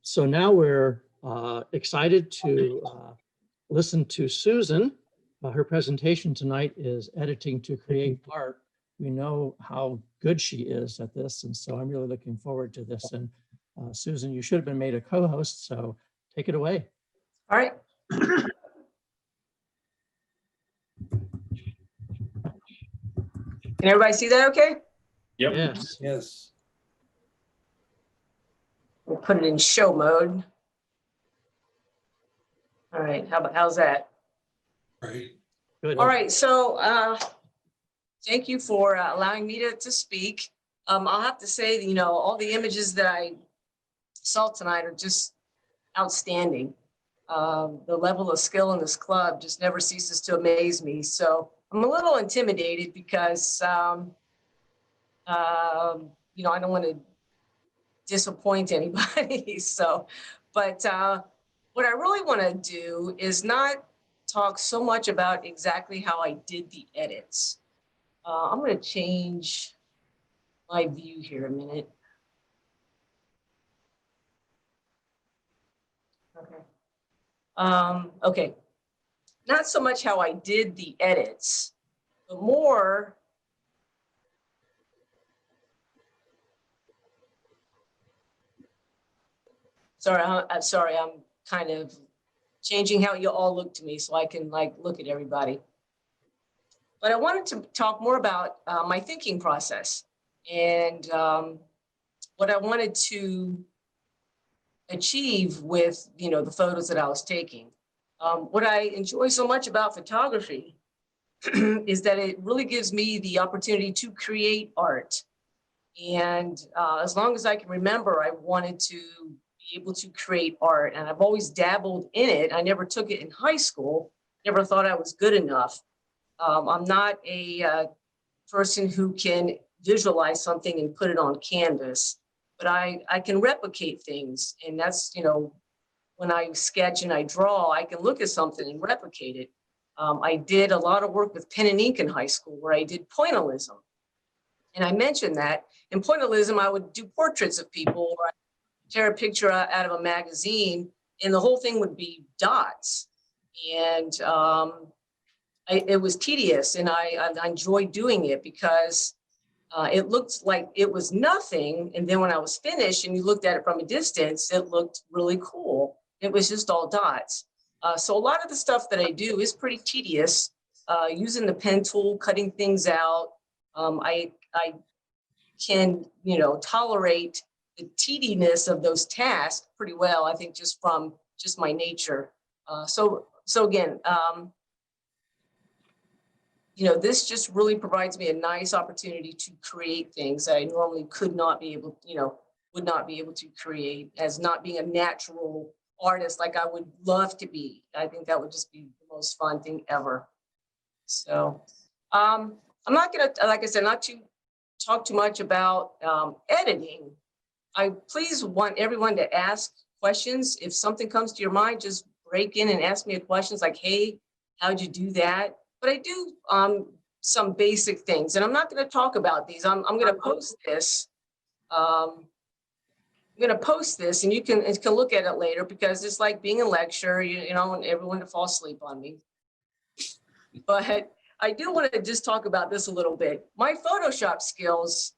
So now we're excited to listen to Susan. Her presentation tonight is editing to create art. We know how good she is at this, and so I'm really looking forward to this. And Susan, you should have been made a co-host, so take it away. All right. Can everybody see that okay? Yep. Yes. Yes. We'll put it in show mode. All right, how's that? Right. Good. All right, so thank you for allowing me to speak. I'll have to say, you know, all the images that I saw tonight are just outstanding. The level of skill in this club just never ceases to amaze me. So I'm a little intimidated because, you know, I don't want to disappoint anybody. So, but what I really want to do is not talk so much about exactly how I did the edits. I'm going to change my view here a minute. Okay. Okay. Not so much how I did the edits, but more sorry, I'm kind of changing how you all look to me so I can like look at everybody. But I wanted to talk more about my thinking process and what I wanted to achieve with, you know, the photos that I was taking. What I enjoy so much about photography is that it really gives me the opportunity to create art. And as long as I can remember, I wanted to be able to create art. And I've always dabbled in it. I never took it in high school, never thought I was good enough. I'm not a person who can visualize something and put it on canvas, but I can replicate things. And that's, you know, when I sketch and I draw, I can look at something and replicate it. I did a lot of work with pen and ink in high school where I did pointillism. And I mentioned that in pointillism, I would do portraits of people, or I'd tear a picture out of a magazine and the whole thing would be dots. And it was tedious, and I enjoyed doing it because it looked like it was nothing. And then when I was finished and you looked at it from a distance, it looked really cool. It was just all dots. So a lot of the stuff that I do is pretty tedious, using the pen tool, cutting things out. I can, you know, tolerate the tediness of those tasks pretty well, I think, just from just my nature. So again, you know, this just really provides me a nice opportunity to create things that I normally could not be able, you know, would not be able to create as not being a natural artist like I would love to be. I think that would just be the most fun thing ever. So I'm not gonna, like I said, not to talk too much about editing. I please want everyone to ask questions. If something comes to your mind, just break in and ask me a question. It's like, hey, how'd you do that? But I do some basic things, and I'm not going to talk about these. I'm going to post this. I'm going to post this, and you can look at it later because it's like being a lecture. You know, and everyone to fall asleep on me. But I do want to just talk about this a little bit. My Photoshop skills,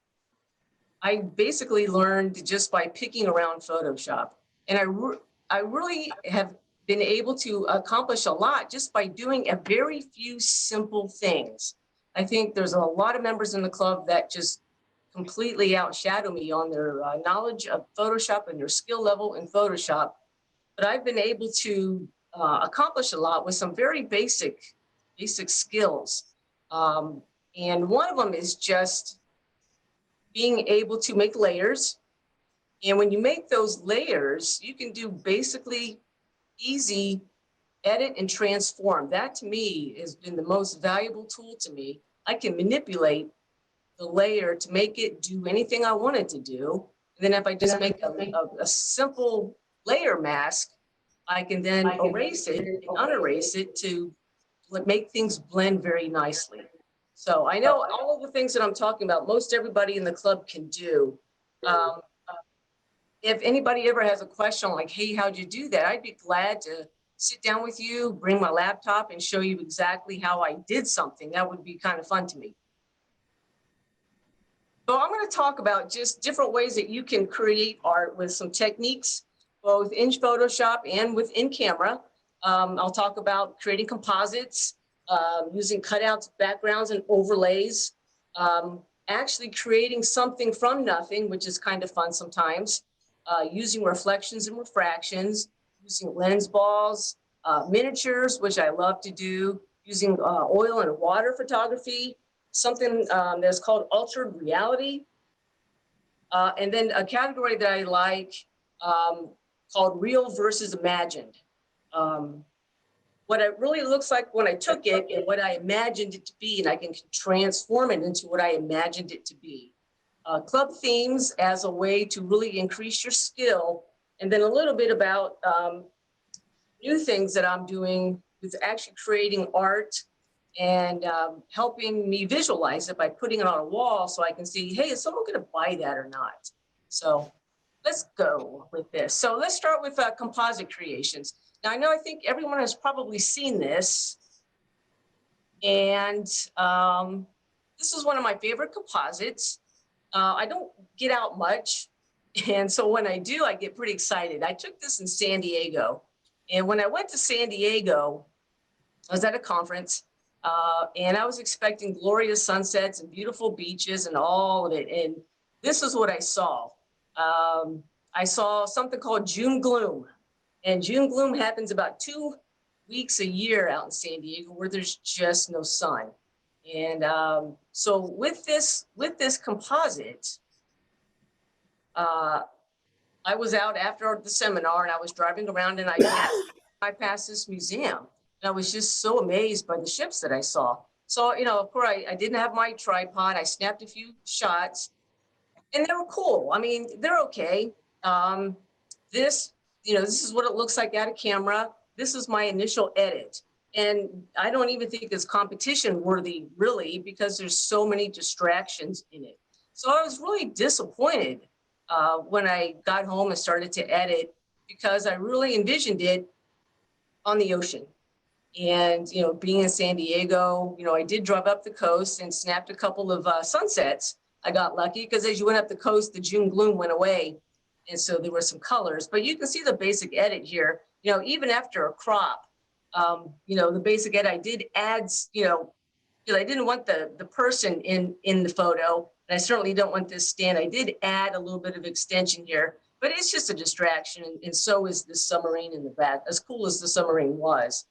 I basically learned just by picking around Photoshop, and I really have been able to accomplish a lot just by doing a very few simple things. I think there's a lot of members in the club that just completely outshadow me on their knowledge of Photoshop and their skill level in Photoshop. But I've been able to accomplish a lot with some very basic skills. And one of them is just being able to make layers. And when you make those layers, you can do basically easy edit and transform. That to me has been the most valuable tool to me. I can manipulate the layer to make it do anything I want it to do. And then if I just make a simple layer mask, I can then erase it and unerase it to make things blend very nicely. So I know all of the things that I'm talking about, most everybody in the club can do. if anybody ever has a question like, hey, how'd you do that? I'd be glad to sit down with you, bring my laptop and show you exactly how I did something. That would be kind of fun to me. So I'm going to talk about just different ways that you can create art with some techniques, both in Photoshop and within camera. I'll talk about creating composites, using cutouts, backgrounds, and overlays, actually creating something from nothing, which is kind of fun sometimes, using reflections and refractions, using lens balls, miniatures, which I love to do, using oil and water photography, something that's called altered reality. And then a category that I like called real versus imagined. What it really looks like when I took it and what I imagined it to be, and I can transform it into what I imagined it to be. Club themes as a way to really increase your skill. And then a little bit about new things that I'm doing with actually creating art and helping me visualize it by putting it on a wall so I can see, hey, is someone going to buy that or not? So let's go with this. So let's start with composite creations. Now, I think everyone has probably seen this. And this is one of my favorite composites. I don't get out much. And so when I do, I get pretty excited. I took this in San Diego. And when I went to San Diego, I was at a conference. And I was expecting glorious sunsets and beautiful beaches and all of it. And this is what I saw. I saw something called June gloom. And June gloom happens about 2 weeks a year out in San Diego where there's just no sun. And so with this composite, I was out after the seminar and I was driving around and I passed this museum. And I was just so amazed by the ships that I saw. So, of course, I didn't have my tripod. I snapped a few shots and they were cool. I mean, they're okay. This is what it looks like out of camera. This is my initial edit. And I don't even think it's competition worthy, really, because there's so many distractions in it. So I was really disappointed when I got home and started to edit because I really envisioned it on the ocean. And, being in San Diego, I did drive up the coast and snapped a couple of sunsets. I got lucky because as you went up the coast, the June gloom went away. And so there were some colors, but you can see the basic edit here, even after a crop, the basic edit, I did add, I didn't want the person in the photo, and I certainly don't want this stand. I did add a little bit of extension here, but it's just a distraction. And so is the submarine in the back, as cool as the submarine was.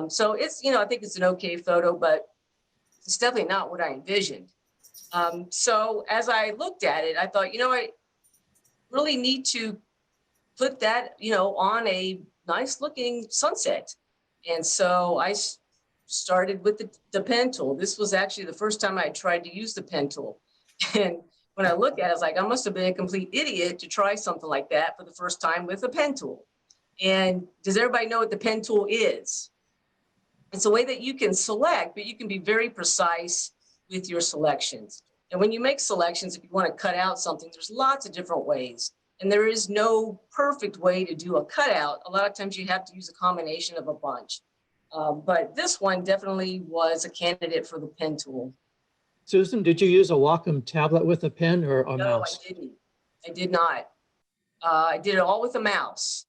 So it's, I think it's an okay photo, but it's definitely not what I envisioned. So as I looked at it, I thought, I really need to put that, on a nice looking sunset. And so I started with the pen tool. This was actually the first time I tried to use the pen tool. And when I look at it, I was like, I must have been a complete idiot to try something like that for the first time with a pen tool. And does everybody know what the pen tool is? It's a way that you can select, but you can be very precise with your selections. And when you make selections, if you want to cut out something, there's lots of different ways. And there is no perfect way to do a cutout. A lot of times you have to use a combination of a bunch. But this one definitely was a candidate for the pen tool. Susan, did you use a Wacom tablet with a pen or a No, mouse? I didn't. I did not. I did it all with a mouse.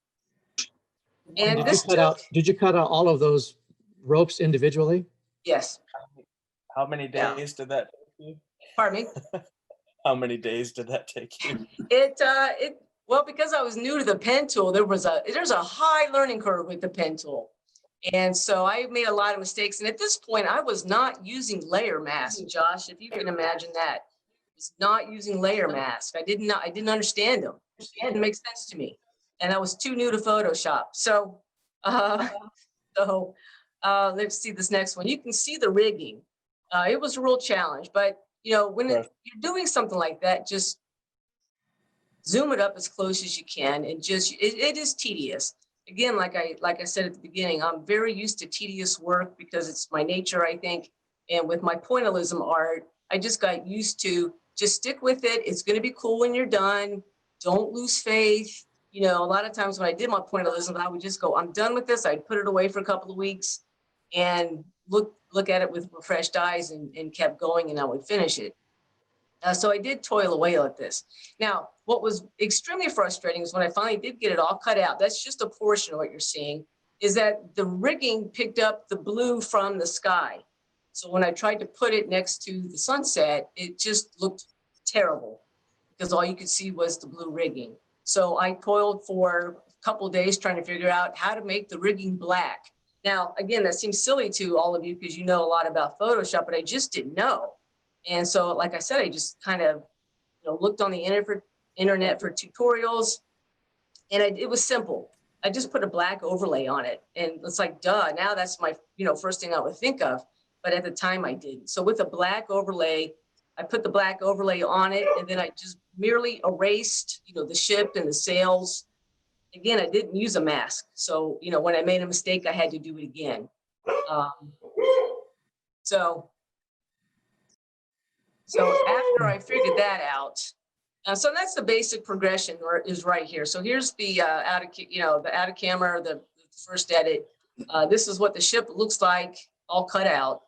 And did you cut out all of those ropes individually? Yes. How many days did that take you? Pardon me? How many days did that take you? Well, because I was new to the pen tool, there's a high learning curve with the pen tool. And so I made a lot of mistakes. And at this point, I was not using layer mask, Josh, if you can imagine that. I was not using layer mask. I didn't understand them. It didn't make sense to me. And I was too new to Photoshop. So, let's see this next one. You can see the rigging. It was a real challenge, but when you're doing something like that, just zoom it up as close as you can, and just it is tedious. Again, like I said at the beginning, I'm very used to tedious work because it's my nature, I think. And with my pointillism art, I just got used to just stick with it. It's going to be cool when you're done. don't lose faith. You know, a lot of times when I did my pointillism, I would just go, I'm done with this. I'd put it away for a couple of weeks and look at it with refreshed eyes and kept going, and I would finish it. So I did toil away at this. Now, what was extremely frustrating is when I finally did get it all cut out, that's just a portion of what you're seeing, is that the rigging picked up the blue from the sky. So when I tried to put it next to the sunset, it just looked terrible because all you could see was the blue rigging. So I toiled for a couple of days trying to figure out how to make the rigging black. Now, again, that seems silly to all of you because you know a lot about Photoshop, but I just didn't know. And so, like I said, I just kind of, looked on the internet for tutorials, and it was simple. I just put a black overlay on it, and it's like, duh, now that's my, first thing I would think of. But at the time I didn't. So with a black overlay, I put the black overlay on it, and then I just merely erased, the ship and the sails. Again, I didn't use a mask. So, when I made a mistake, I had to do it again. So after I figured that out, so that's the basic progression is right here. So here's the out of camera, the first edit. This is what the ship looks like, all cut out.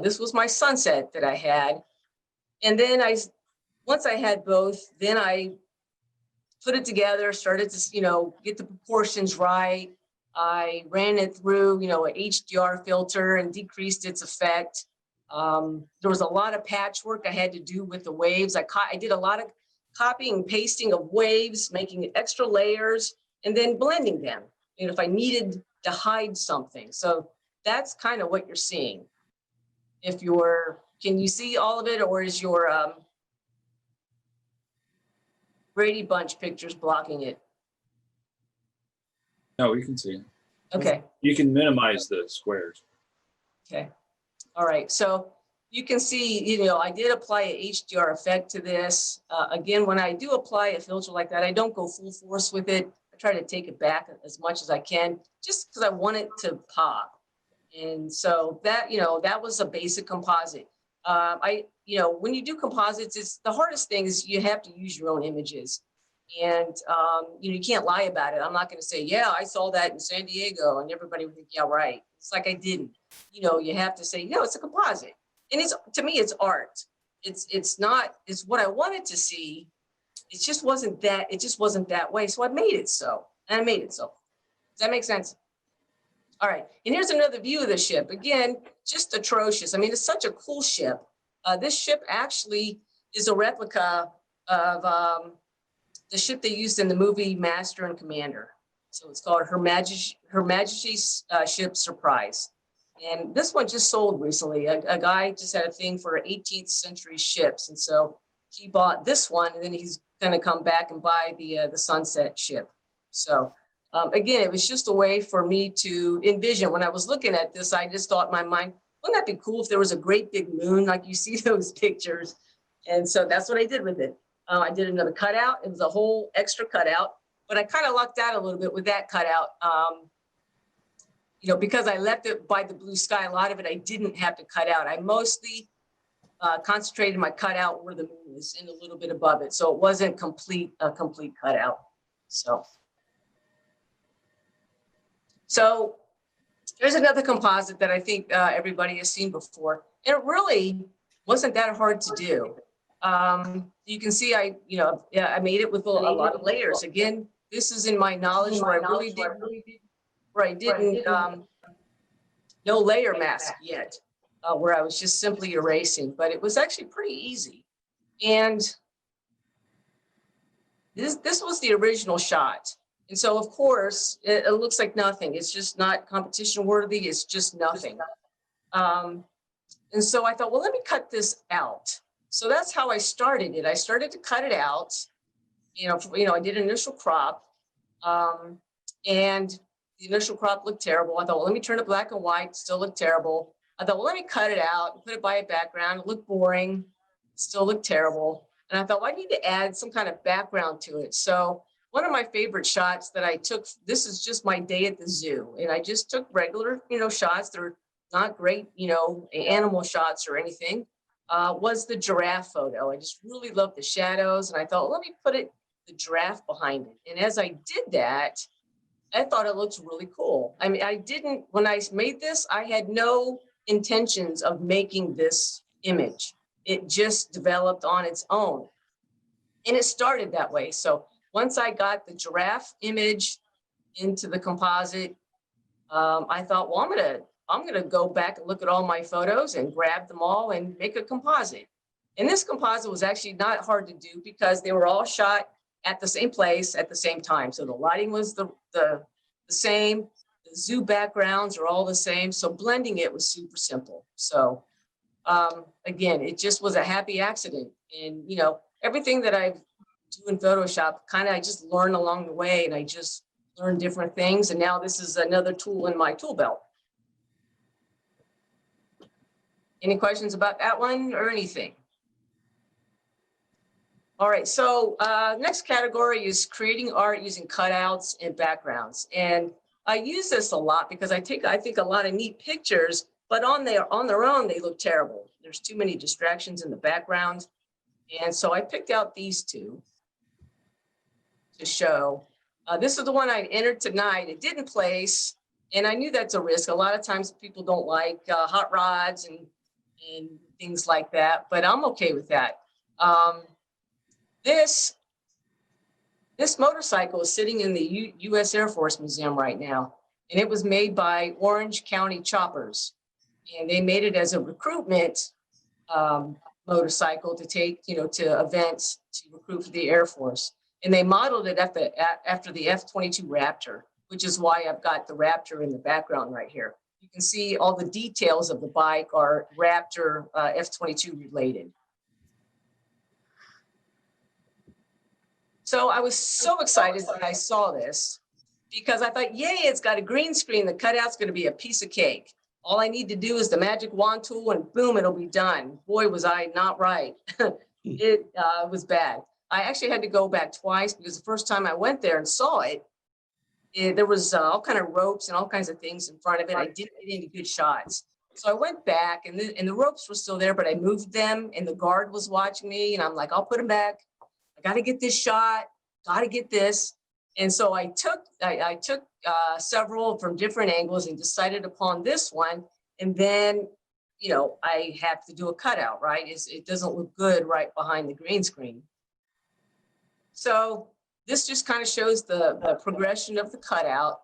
This was my sunset that I had. And then once I had both, then I put it together, started to, get the proportions right. I ran it through, an HDR filter and decreased its effect. There was a lot of patchwork I had to do with the waves. I did a lot of copying and pasting of waves, making extra layers, and then blending them, if I needed to hide something. So that's kind of what you're seeing. Can you see all of it, or is your Brady Bunch pictures blocking it? No, we can see it. Okay. You can minimize the squares. Okay. All right. So you can see, I did apply an HDR effect to this. Again, when I do apply a filter like that, I don't go full force with it. I try to take it back as much as I can, just because I want it to pop. And so that, that was a basic composite. When you do composites, it's the hardest thing is you have to use your own images. And, you can't lie about it. I'm not going to say, yeah, I saw that in San Diego, and everybody would think, yeah, right. It's like I didn't. You have to say, no, it's a composite. And to me, it's art. It's what I wanted to see. It just wasn't that way. So I made it so. And I made it so. Does that make sense? All right. And here's another view of the ship. Again, just atrocious. I mean, it's such a cool ship. This ship actually is a replica of the ship they used in the movie Master and Commander. So it's called Her Majesty's Ship Surprise. And this one just sold recently. A guy just had a thing for 18th century ships. And so he bought this one, and then he's going to come back and buy the Sunset ship. So again, it was just a way for me to envision. When I was looking at this, I just thought in my mind, wouldn't that be cool if there was a great big moon like you see those pictures? And so that's what I did with it. I did another cutout. It was a whole extra cutout, but I kind of lucked out a little bit with that cutout. Because I left it by the blue sky, a lot of it I didn't have to cut out. I mostly concentrated my cutout where the moon is and a little bit above it. So it wasn't a complete cutout. So there's another composite that I think everybody has seen before. And it really wasn't that hard to do. You can see I made it with a lot of layers. Again, this is in my knowledge where I didn't no layer mask yet, where I was just simply erasing, but it was actually pretty easy. And this was the original shot. And so, of course, it looks like nothing. It's just not competition worthy. It's just nothing. And so I thought, well, let me cut this out. So that's how I started it. I started to cut it out. I did an initial crop, and the initial crop looked terrible. I thought, well, let me turn it black and white. Still looked terrible. I thought, well, let me cut it out and put it by a background. It looked boring. Still looked terrible. And I thought, well, I need to add some kind of background to it. So one of my favorite shots that I took, this is just my day at the zoo. And I just took regular, shots. They're not great, animal shots or anything. Was the giraffe photo. I just really loved the shadows. And I thought, well, let me put it the giraffe behind it. And as I did that, I thought it looked really cool. I mean, when I made this, I had no intentions of making this image. It just developed on its own. And it started that way. So once I got the giraffe image into the composite, I thought, well, I'm gonna go back and look at all my photos and grab them all and make a composite. And this composite was actually not hard to do because they were all shot at the same place at the same time. So the lighting was the same, the zoo backgrounds are all the same. So blending it was super simple. So again, it just was a happy accident. And you know, everything that I do in Photoshop, kind of I just learned along the way, and I just learned different things. And now this is another tool in my tool belt. Any questions about that one or anything? All right, so next category is creating art using cutouts and backgrounds. And I use this a lot because I think a lot of neat pictures, but on their own, they look terrible. There's too many distractions in the background. And so I picked out these two to show. This is the one I entered tonight. It didn't place, and I knew that's a risk. A lot of times people don't like hot rods and things like that, but I'm okay with that. This motorcycle is sitting in the U.S. Air Force Museum right now, and it was made by Orange County Choppers, and they made it as a recruitment motorcycle to take, you know, to events to recruit for the Air Force, and they modeled it after the F-22 Raptor, which is why I've got the Raptor in the background right here. You can see all the details of the bike are Raptor F-22 related. So I was so excited when I saw this because I thought, yay, it's got a green screen. The cutout's going to be a piece of cake. All I need to do is the magic wand tool and boom, it'll be done. Boy, was I not right. It was bad. I actually had to go back twice because the first time I went there and saw it, there was all kind of ropes and all kinds of things in front of it. I didn't get any good shots. So I went back and the ropes were still there, but I moved them and the guard was watching me and I'm like, I'll put them back. I got to get this shot, got to get this. And so I took several from different angles and decided upon this one. And then, you know, I have to do a cutout, right? It doesn't look good right behind the green screen. So this just kind of shows the progression of the cutout.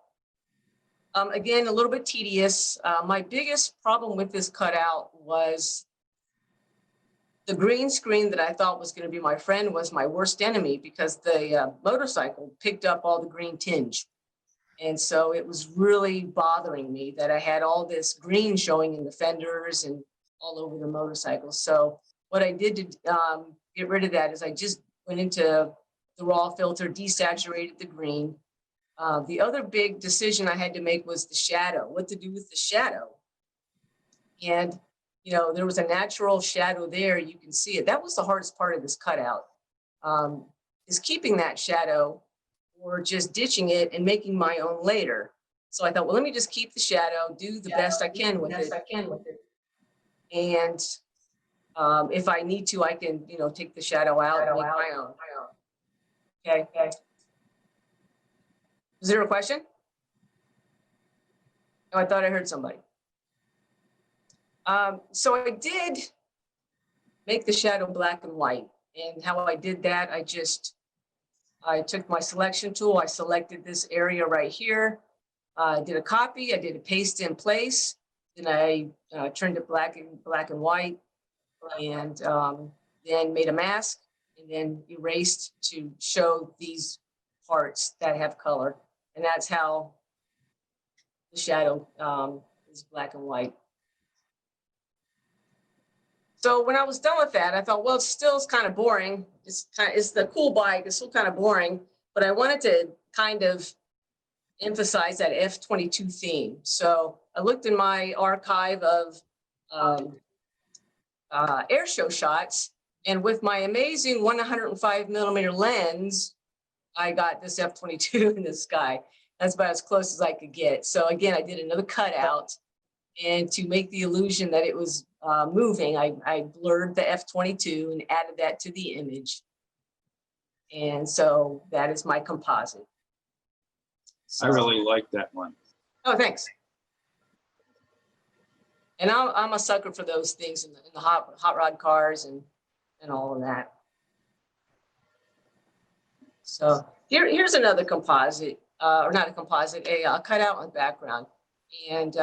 Again, a little bit tedious. My biggest problem with this cutout was the green screen that I thought was going to be my friend was my worst enemy because the motorcycle picked up all the green tinge. And so it was really bothering me that I had all this green showing in the fenders and all over the motorcycle. So what I did to get rid of that is I just went into the raw filter, desaturated the green. The other big decision I had to make was the shadow, what to do with the shadow. And you know, there was a natural shadow there. You can see it. That was the hardest part of this cutout, is keeping that shadow or just ditching it and making my own later. So I thought, well, let me just keep the shadow, do the best I can with it. And if I need to, I can, you know, take the shadow out and make my own. Okay. Is there a question? Oh, I thought I heard somebody. So I did make the shadow black and white. And how I did that, I took my selection tool, I selected this area right here, did a copy, I did a paste in place, then I turned it black and white, and then made a mask, and then erased to show these parts that have color. And that's how the shadow is black and white. So when I was done with that, I thought, well, it's kind of boring. It's the cool bike. It's still kind of boring, but I wanted to kind of emphasize that F-22 theme. So I looked in my archive of air show shots, and with my amazing 105mm lens, I got this F-22 in the sky. That's about as close as I could get. So again, I did another cutout, and to make the illusion that it was moving, I blurred the F-22 and added that to the image. And so that is my composite. I So- really like that one. Oh, thanks. And I'm a sucker for those things in the hot rod cars and all of that. So here's another composite, or not a composite, a cutout on background. And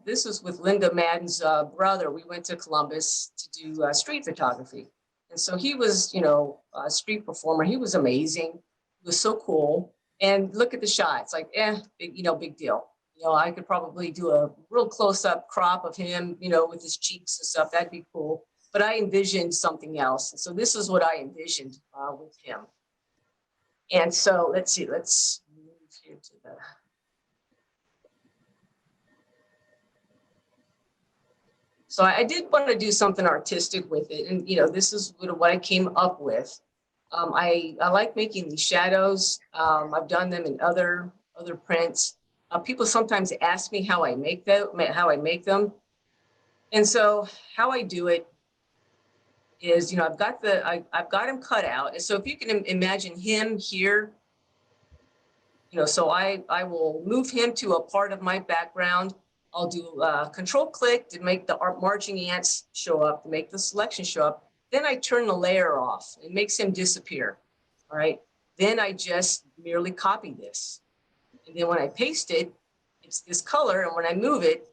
this was with Linda Madden's brother. We went to Columbus to do street photography. And so he was, a street performer. He was amazing. He was so cool. And look at the shots, like, big deal. I could probably do a real close-up crop of him, with his cheeks and stuff. That'd be cool. But I envisioned something else. And so this is what I envisioned with him. And so let's see, let's move here to the. So I did want to do something artistic with it. And, this is what I came up with. I like making these shadows. I've done them in other prints. People sometimes ask me how I make them. And so how I do it is, I've got him cut out. And so if you can imagine him here, so I will move him to a part of my background. I'll do control click to make the marching ants show up, to make the selection show up. Then I turn the layer off. It makes him disappear. All right. Then I just merely copy this. And then when I paste it, it's this color. And when I move it,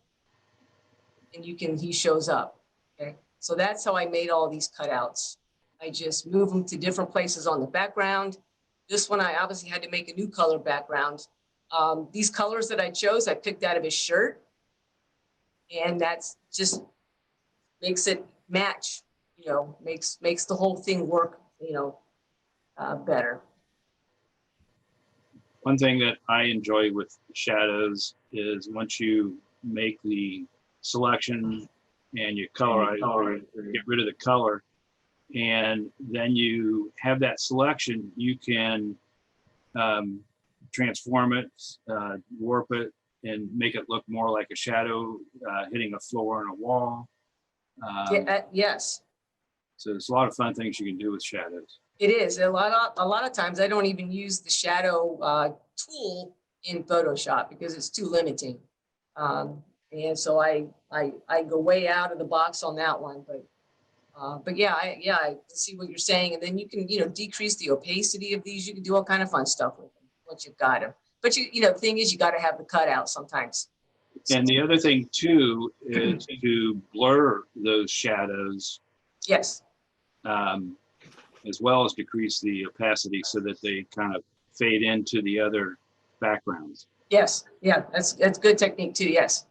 and he shows up. Okay. So that's how I made all these cutouts. I just move them to different places on the background. This one, I obviously had to make a new color background. These colors that I chose, I picked out of his shirt. And that's just makes it match, makes the whole thing work, better. One thing that I enjoy with shadows is once you make the selection and you colorize or get rid of the color, and then you have that selection, you can transform it, warp it, and make it look more like a shadow hitting a floor and a wall. Yes. So there's a lot of fun things you can do with shadows. It is. A lot of times I don't even use the shadow tool in Photoshop because it's too limiting. And so I go way out of the box on that one. But yeah, I see what you're saying. And then you can, decrease the opacity of these. You can do all kind of fun stuff with them once you've got them. But the thing is, you got to have the cutout sometimes. And the other thing too is to blur those shadows. Yes. As well as decrease the opacity so that they kind of fade into the other backgrounds. Yes. Yeah, that's good technique too. Yes.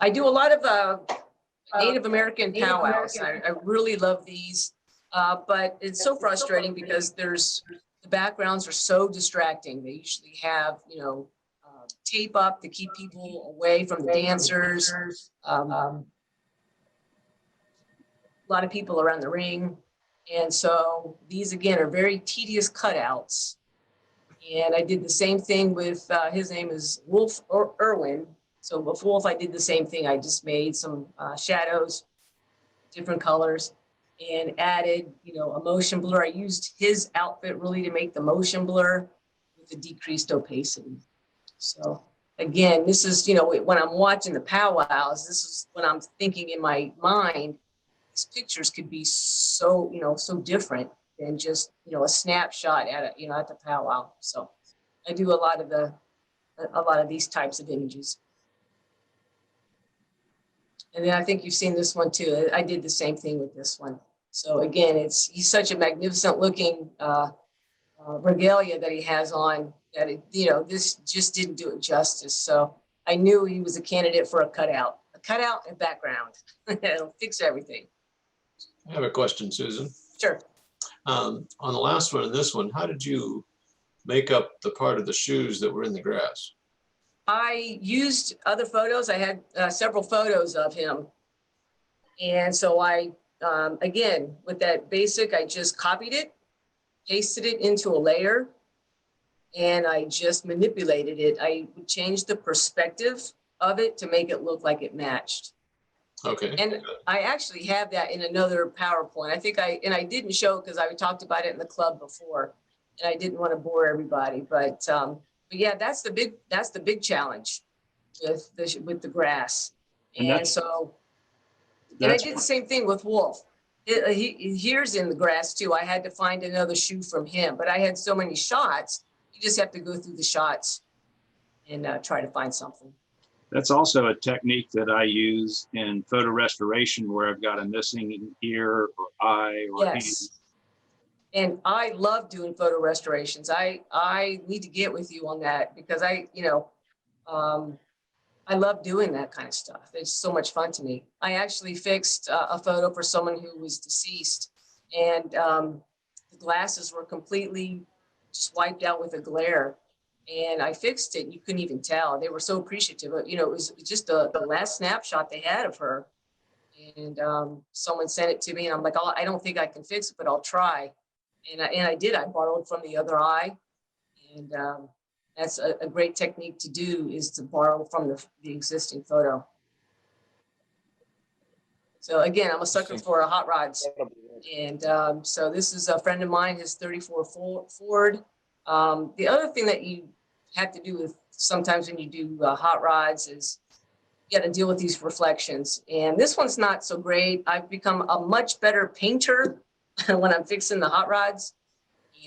I do a lot of Native American powwows. I really love these, but it's so frustrating because the backgrounds are so distracting. They usually have, tape up to keep people away from the dancers. A lot of people around the ring. And so these, again, are very tedious cutouts. And I did the same thing with, his name is Wolf or Irwin. So with Wolf, I did the same thing. I just made some shadows, different colors, and added, a motion blur. I used his outfit really to make the motion blur with the decreased opacity. So again, this is, when I'm watching the powwows, this is when I'm thinking in my mind, these pictures could be so, so different than just, a snapshot at the powwow. So I do a lot of these types of images. And then I think you've seen this one too. I did the same thing with this one. So again, he's such a magnificent looking regalia that he has on that, this just didn't do it justice. So I knew he was a candidate for a cutout and background. It'll fix everything. I have a question, Susan. Sure. On the last one and this one, how did you make up the part of the shoes that were in the grass? I used other photos. I had several photos of him. And so I, again, with that basic, I just copied it, pasted it into a layer, and I just manipulated it. I would change the perspective of it to make it look like it matched. Okay. And I actually have that in another PowerPoint. I think I didn't show because I talked about it in the club before, and I didn't want to bore everybody. But yeah, that's the big challenge with the grass. And And that's- so, and I That's did the same thing with Wolf. Here's in the grass too. I had to find another shoe from him, but I had so many shots. You just have to go through the shots and try to find something. That's also a technique that I use in photo restoration where I've got a missing ear or eye or hand. Yes. And I love doing photo restorations. I need to get with you on that because I love doing that kind of stuff. It's so much fun to me. I actually fixed a photo for someone who was deceased, and the glasses were completely just wiped out with a glare. And I fixed it. You couldn't even tell. They were so appreciative. It was just the last snapshot they had of her. And someone sent it to me, and I'm like, oh, I don't think I can fix it, but I'll try. And I did. I borrowed from the other eye, and that's a great technique to do, is to borrow from the existing photo. So again, I'm a sucker for hot rods. And so this is a friend of mine, his 34 Ford. The other thing that you have to do with sometimes when you do hot rods is you got to deal with these reflections. And this one's not so great. I've become a much better painter when I'm fixing the hot rods.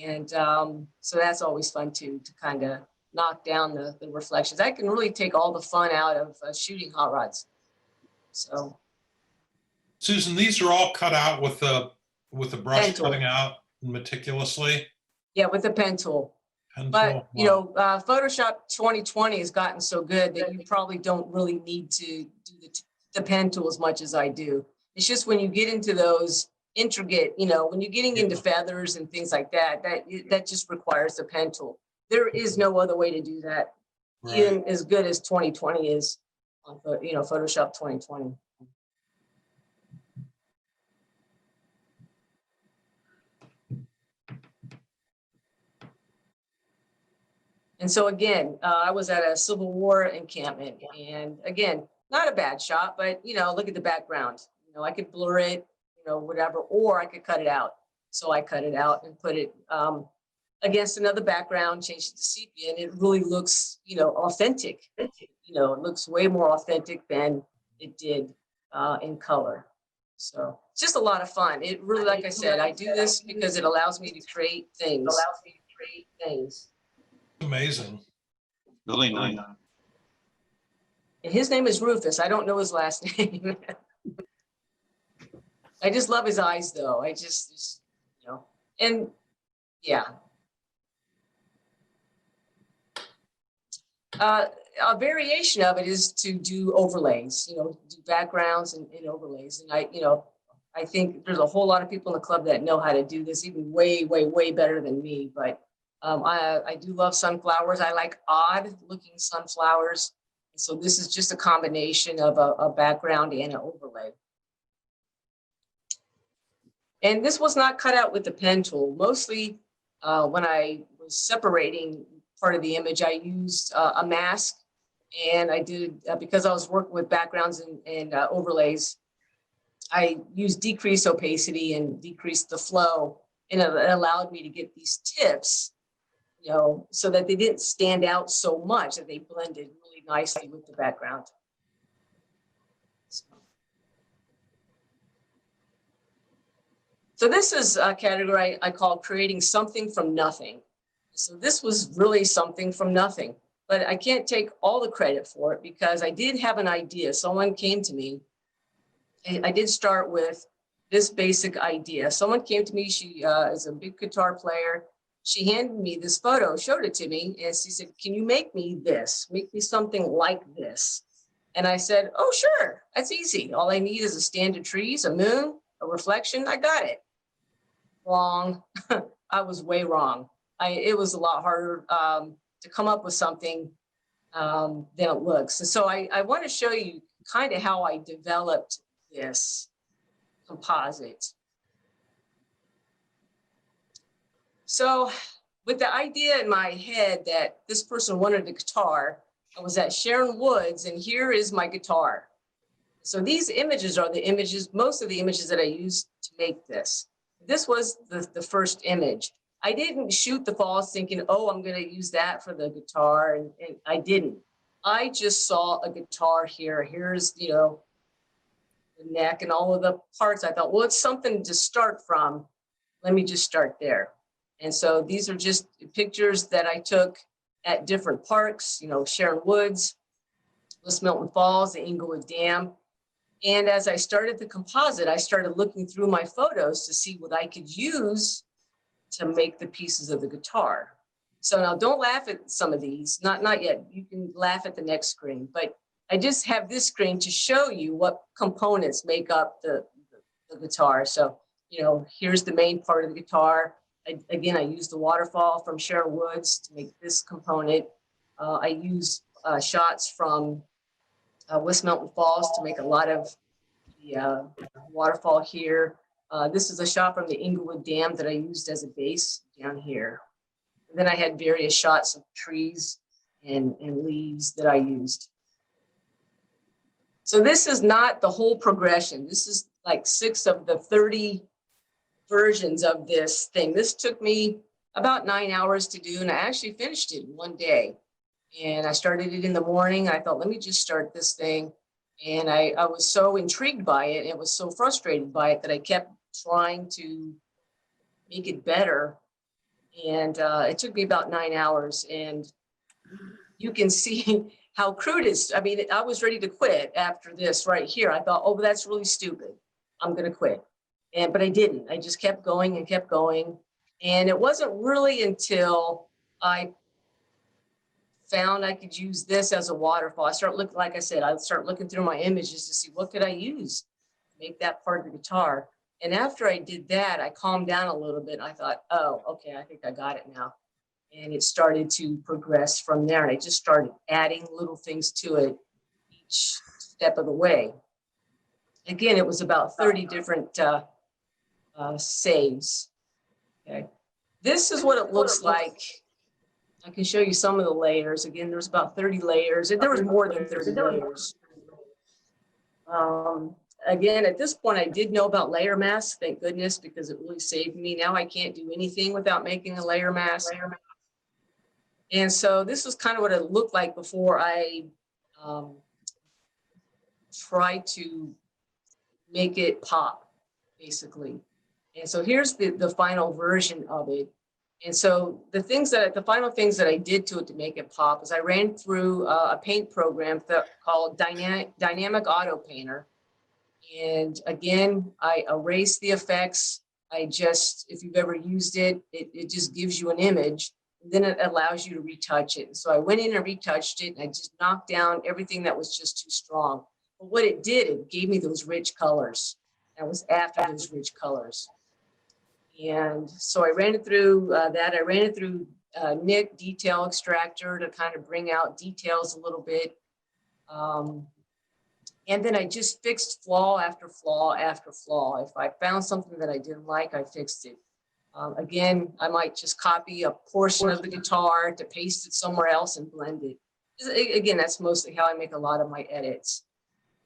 And so that's always fun too, to kind of knock down the reflections. I can really take all the fun out of shooting hot rods. So. Susan, these are all cut out with the brush Pen tool. cutting out meticulously. Yeah, with the pen tool. Pen But, tool, you wow. know, Photoshop 2020 has gotten so good that you probably don't really need to do the pen tool as much as I do. It's just when you get into those intricate, you know, when you're getting into feathers and things like that, that just requires the pen tool. There is no other way to do that, Right. even as good as 2020 is on, you know, Photoshop 2020. And so again, I was at a Civil War encampment, and again, not a bad shot, but you know, look at the background. You know, I could blur it, you know, whatever, or I could cut it out. So I cut it out and put it against another background, changed it to sepia, and it really looks, you know, authentic. You know, it looks way more authentic than it did in color. So it's just a lot of fun. It really, like I said, I do this because it allows me to create things. Amazing. Really nice. And his name is Rufus. I don't know his last name. I just love his eyes, though. I just, you know, and yeah. A variation of it is to do overlays, you know, do backgrounds and overlays. And I think there's a whole lot of people in the club that know how to do this, even way, way, way better than me. But I do love sunflowers. I like odd looking sunflowers. So this is just a combination of a background and an overlay. And this was not cut out with the pen tool. Mostly when I was separating part of the image, I used a mask, and I did, because I was working with backgrounds and overlays, I used decreased opacity and decreased the flow, and it allowed me to get these tips, you know, so that they didn't stand out so much, that they blended really nicely with the background. So this is a category I call creating something from nothing. So this was really something from nothing, but I can't take all the credit for it because I did have an idea. Someone came to me, and I did start with this basic idea. Someone came to me, she is a big guitar player. She handed me this photo, showed it to me, and she said, can you make me this? Make me something like this. And I said, oh, sure, that's easy. All I need is a stand of trees, a moon, a reflection, I got it. Wrong. I was way wrong. It was a lot harder to come up with something than it looks. And so I want to show you kind of how I developed this composite. So with the idea in my head that this person wanted a guitar, I was at Sharon Woods, and here is my guitar. So these images are the images, most of the images that I used to make this. This was the first image. I didn't shoot the falls thinking, oh, I'm going to use that for the guitar. And I didn't. I just saw a guitar here. Here's, you know, the neck and all of the parts. I thought, well, it's something to start from. Let me just start there. And so these are just pictures that I took at different parks, you know, Sharon Woods, West Milton Falls, the Inglewood Dam. And as I started the composite, I started looking through my photos to see what I could use to make the pieces of the guitar. So now don't laugh at some of these, not yet. You can laugh at the next screen, but I just have this screen to show you what components make up the guitar. So, you know, here's the main part of the guitar. Again, I used the waterfall from Sharon Woods to make this component. I used shots from West Milton Falls to make a lot of the waterfall here. This is a shot from the Inglewood Dam that I used as a base down here. And then I had various shots of trees and leaves that I used. So this is not the whole progression. This is like 6 of the 30 versions of this thing. This took me about 9 hours to do, and I actually finished it in one day. And I started it in the morning. I thought, let me just start this thing. And I was so intrigued by it, and was so frustrated by it that I kept trying to make it better. And it took me about 9 hours. And you can see how crude it is. I mean, I was ready to quit after this right here. I thought, oh, but that's really stupid. I'm going to quit. But I didn't. I just kept going and kept going. And it wasn't really until I found I could use this as a waterfall. I started looking, like I said, I started looking through my images to see what could I use to make that part of the guitar. And after I did that, I calmed down a little bit. I thought, oh, okay, I think I got it now. And it started to progress from there. And I just started adding little things to it each step of the way. Again, it was about 30 different saves. Okay. This is what it looks like. I can show you some of the layers. Again, there's about 30 layers, and there was more than 30 layers. Again, at this point, I did know about layer masks, thank goodness, because it really saved me. Now I can't do anything without making a layer mask. And so this was kind of what it looked like before I tried to make it pop, basically. And so here's the final version of it. And so the final things that I did to it to make it pop is I ran through a paint program called Dynamic Auto Painter. And again, I erased the effects. If you've ever used it, it just gives you an image. And then it allows you to retouch it. So I went in and retouched it, and I just knocked down everything that was just too strong. But what it did, it gave me those rich colors. That was after those rich colors. And so I ran it through that. I ran it through Nick Detail Extractor to kind of bring out details a little bit. And then I just fixed flaw after flaw after flaw. If I found something that I didn't like, I fixed it. Again, I might just copy a portion of the guitar to paste it somewhere else and blend it. Again, that's mostly how I make a lot of my edits,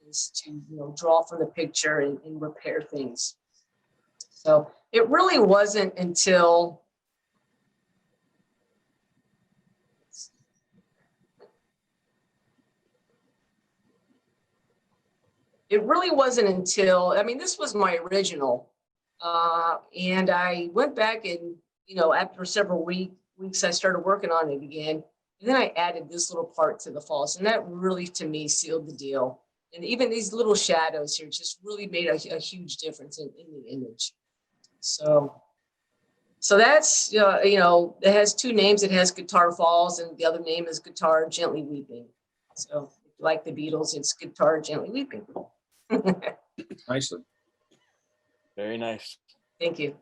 is to draw from the picture and repair things. So it really wasn't until I mean, this was my original. And I went back and, after several weeks, I started working on it again. And then I added this little part to the falls. And that really, to me, sealed the deal. And even these little shadows here just really made a huge difference in the image. So that's, it has 2 names. It has Guitar Falls, and the other name is Guitar Gently Weeping. So like the Beatles, it's Guitar Gently Weeping. Nicely. Very nice. Thank you.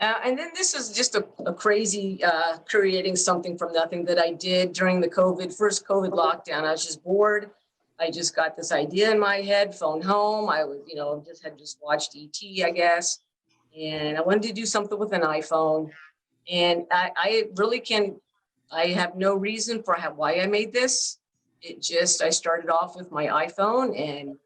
And then this is just a crazy creating something from nothing that I did during the first COVID lockdown. I was just bored. I just got this idea in my head, phoned home. I was, just watched ET, I guess. And I wanted to do something with an iPhone. And I have no reason for why I made this. I started off with my iPhone, and,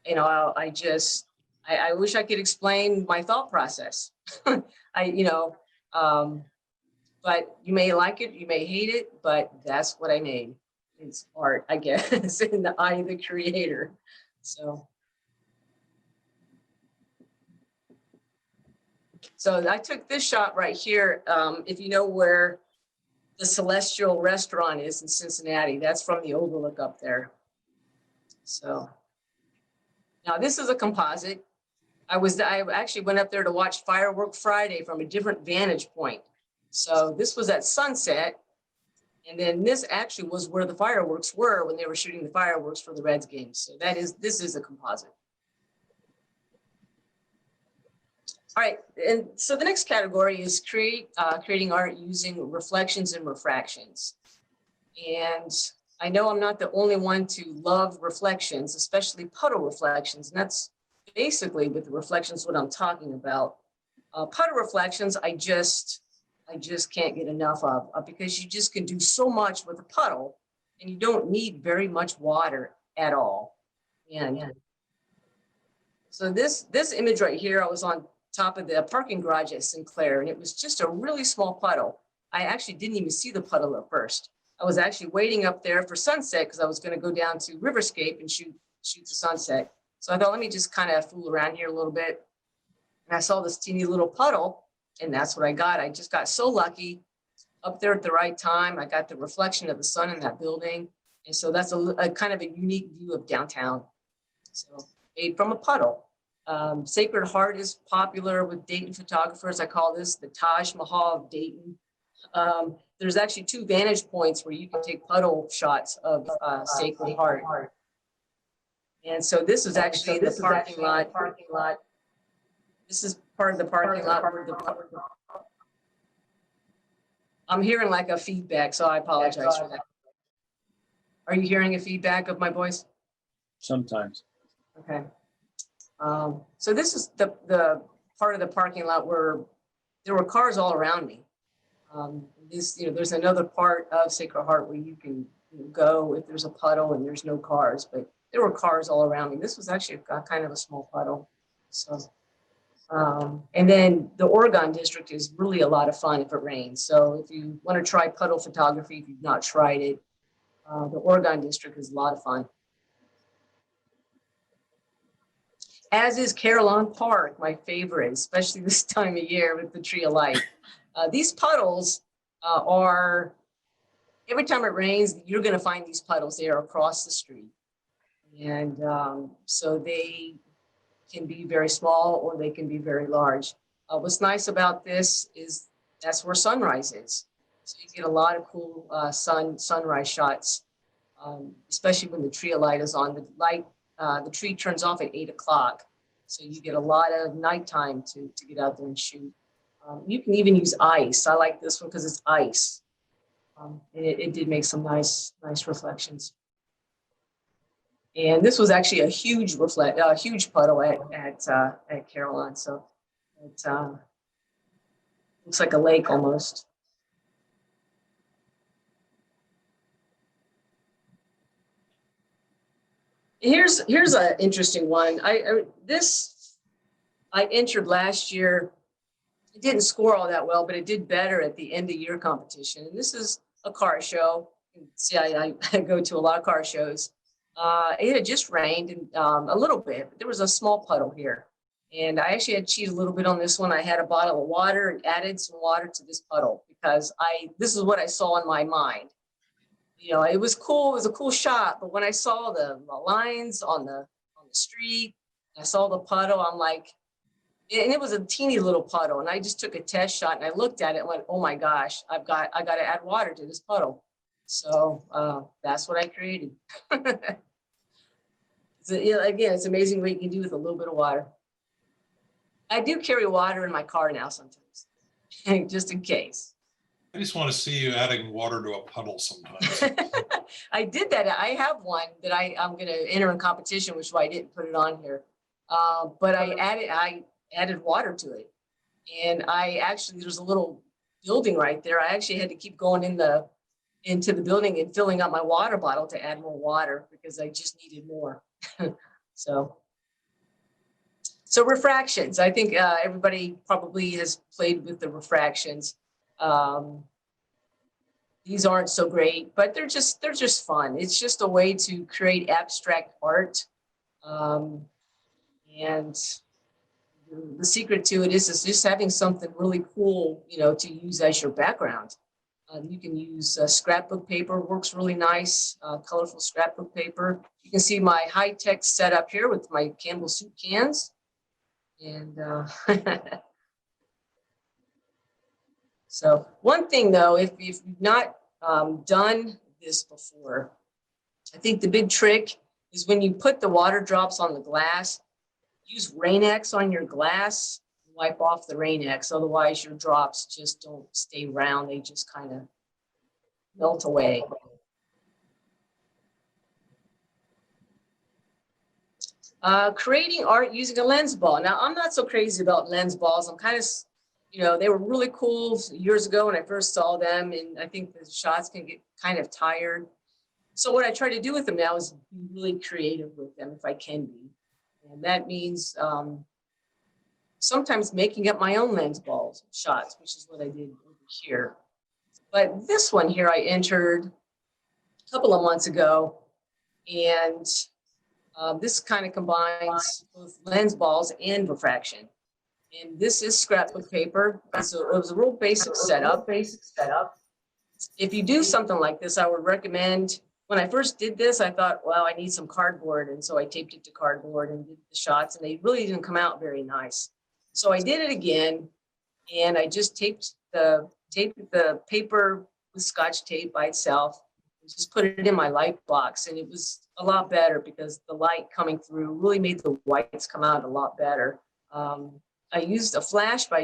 you know, I wish I could explain my thought process. You know, but you may like it, you may hate it, but that's what I made. It's art, I guess, in the eye of the creator. So I took this shot right here. If you know where the Celestial Restaurant is in Cincinnati, that's from the overlook up there. So now this is a composite. I actually went up there to watch Firework Friday from a different vantage point. So this was at sunset. And then this actually was where the fireworks were when they were shooting the fireworks for the Reds games. So this is a composite. All right, and so the next category is creating art using reflections and refractions. And I know I'm not the only one to love reflections, especially puddle reflections. And that's basically with the reflections what I'm talking about. Puddle reflections, I just can't get enough of, because you just can do so much with a puddle, and you don't need very much water at all. And so this image right here, I was on top of the parking garage at Sinclair, and it was just a really small puddle. I actually didn't even see the puddle at first. I was actually waiting up there for sunset because I was going to go down to Riverscape and shoot the sunset. So I thought, let me just kind of fool around here a little bit. And I saw this teeny little puddle, and that's what I got. I just got so lucky up there at the right time. I got the reflection of the sun in that building. And so that's a kind of a unique view of downtown. So made from a puddle. Sacred Heart is popular with Dayton photographers. I call this the Taj Mahal of Dayton. There's actually 2 vantage points where you can take puddle shots of Sacred Heart. And so this is actually the parking lot. This is part of the parking lot. I'm hearing like a feedback, so I apologize for that. Are you hearing a feedback of my voice? Sometimes. Okay. So this is the part of the parking lot where there were cars all around me. There's another part of Sacred Heart where you can go if there's a puddle and there's no cars, but there were cars all around me. This was actually kind of a small puddle. So, and then the Oregon district is really a lot of fun if it rains. So if you want to try puddle photography, if you've not tried it, the Oregon district is a lot of fun. As is Carillon Park, my favorite, especially this time of year with the Tree of Life. These puddles are, every time it rains, you're going to find these puddles there across the street. And so they can be very small or they can be very large. What's nice about this is that's where sunrise is. So you get a lot of cool sunrise shots, especially when the tree of light is on. The tree turns off at 8 o'clock. So you get a lot of nighttime to get out there and shoot. You can even use ice. I like this one because it's ice. And it did make some nice reflections. And this was actually a huge puddle at Carillon. So it looks like a lake almost. Here's an interesting one. I entered last year. It didn't score all that well, but it did better at the end of year competition. And this is a car show. See, I go to a lot of car shows. It had just rained and a little bit, but there was a small puddle here. And I actually had to cheat a little bit on this one. I had a bottle of water and added some water to this puddle because this is what I saw in my mind. It was cool. It was a cool shot. But when I saw the lines on the street, I saw the puddle, I'm like, and it was a teeny little puddle. And I just took a test shot and I looked at it and went, oh my gosh, I got to add water to this puddle. So that's what I created. So, again, it's amazing what you can do with a little bit of water. I do carry water in my car now sometimes, just in case. I just want to see you adding water to a puddle sometimes. I did that. I have one that I'm going to enter in competition, which is why I didn't put it on here. But I added water to it. And there's a little building right there. I actually had to keep going in the into the building and filling up my water bottle to add more water because I just needed more. So refractions, I think everybody probably has played with the refractions. These aren't so great, but they're just fun. It's just a way to create abstract art. And the secret to it is just having something really cool, you know, to use as your background. You can use scrapbook paper, works really nice, colorful scrapbook paper. You can see my high-tech setup here with my Campbell soup cans. And so one thing though, if you've not done this before, I think the big trick is when you put the water drops on the glass, use Rain-X on your glass, wipe off the Rain-X. Otherwise your drops just don't stay round. They just kind of melt away. Creating art using a lens ball. Now, I'm not so crazy about lens balls. I'm kind of, you know, they were really cool years ago when I first saw them, and I think the shots can get kind of tired. So what I try to do with them now is be really creative with them if I can be. And that means sometimes making up my own lens balls shots, which is what I did over here. But this one here I entered a couple of months ago, and this kind of combines both lens balls and refraction. And this is scrapbook paper. So it was a real basic setup. If you do something like this, I would recommend, when I first did this, I thought, well, I need some cardboard. And so I taped it to cardboard and did the shots, and they really didn't come out very nice. So I did it again, and I just taped the paper with Scotch tape by itself. Just put it in my light box, and it was a lot better because the light coming through really made the whites come out a lot better. I used a flash, but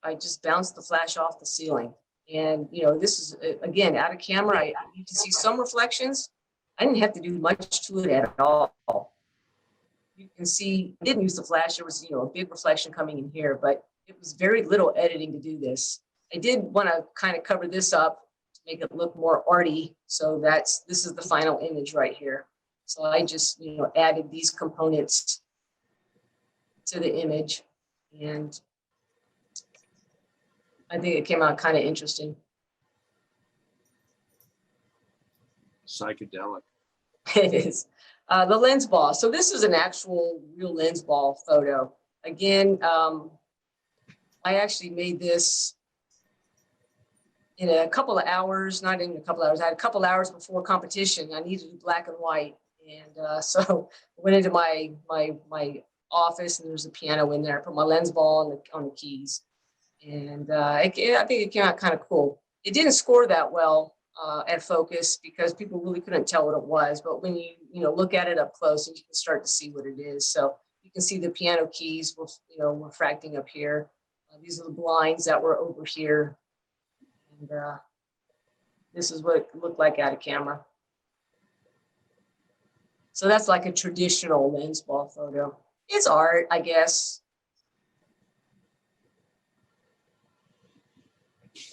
I just bounced the flash off the ceiling. And, you know, this is, again, out of camera, you can see some reflections. I didn't have to do much to it at all. You can see, I didn't use the flash. There was, you know, a big reflection coming in here, but it was very little editing to do this. I did want to kind of cover this up, make it look more arty. So this is the final image right here. So I just, you know, added these components to the image, and I think it came out kind of interesting. Psychedelic. It is. The lens ball. So this is an actual real lens ball photo. Again, I actually made this in a couple of hours, not in a couple of hours, I had a couple of hours before competition. I needed black and white. And so I went into my office, and there's a piano in there. I put my lens ball on the keys. And I think it came out kind of cool. It didn't score that well at focus because people really couldn't tell what it was. But when you look at it up close, and you can start to see what it is. So you can see the piano keys were, refracting up here. These are the blinds that were over here. And this is what it looked like out of camera. So that's like a traditional lens ball photo. It's art, I guess.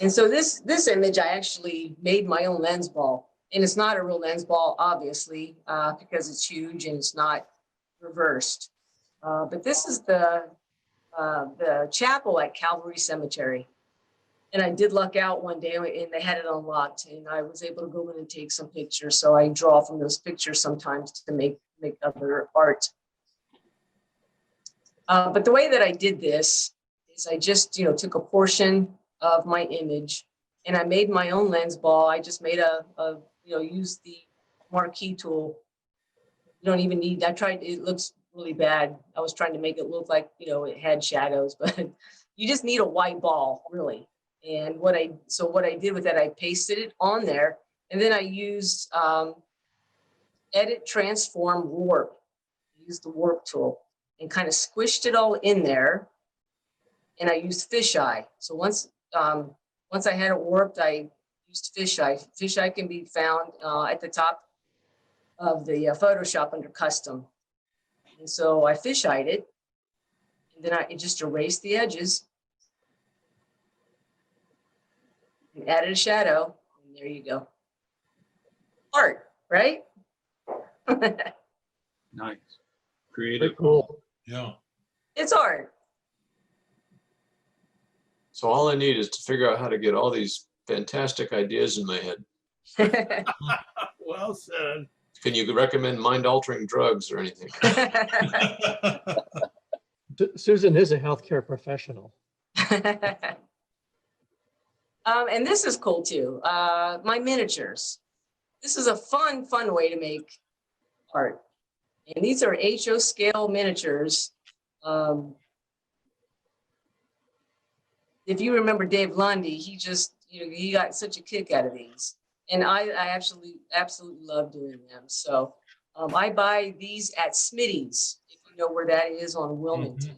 And so this image, I actually made my own lens ball. And it's not a real lens ball, obviously, because it's huge and it's not reversed. But this is the chapel at Calvary Cemetery. And I did luck out one day, and they had it unlocked, and I was able to go in and take some pictures. So I draw from those pictures sometimes to make other art. But the way that I did this is I just, took a portion of my image, and I made my own lens ball. I just made used the marquee tool. You don't even need, it looks really bad. I was trying to make it look like, it had shadows, but you just need a white ball, really. And what I did with that, I pasted it on there, and then I used Edit, Transform, Warp. I used the Warp tool and kind of squished it all in there. And I used fisheye. So once I had it warped, I used fisheye. Fisheye can be found at the top of the Photoshop under Custom. And so I fisheyed it, and then I just erased the edges. And added a shadow, and there you go. art, right? Nice. Very Creative. cool. Yeah. It's art. So all I need is to figure out how to get all these fantastic ideas in my head. Well said. Can you recommend mind-altering drugs or anything? Susan is a healthcare professional. And this is cool too. My miniatures. This is a fun way to make art. And these are HO scale miniatures. If you remember Dave Lundy, he got such a kick out of these. And I absolutely love doing them. So I buy these at Smitty's, if you know where that is on Wilmington.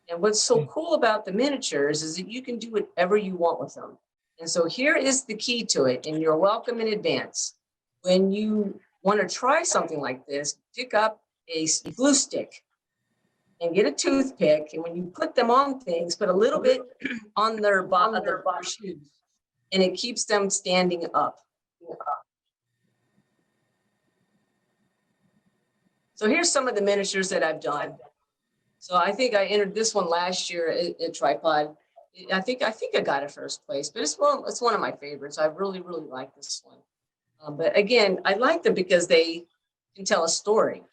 And what's so cool about the miniatures is that you can do whatever you want with them. And so here is the key to it, and you're welcome in advance. When you want to try something like this, pick up a glue stick and get a toothpick. And when you put them on things, put a little bit on their bottom of their shoes, and it keeps them standing up. So here's some of the miniatures that I've done. So I think I entered this one last year at Tripod. I think I got it first place, but it's one of my favorites. I really like this one. But again, I like them because they can tell a story.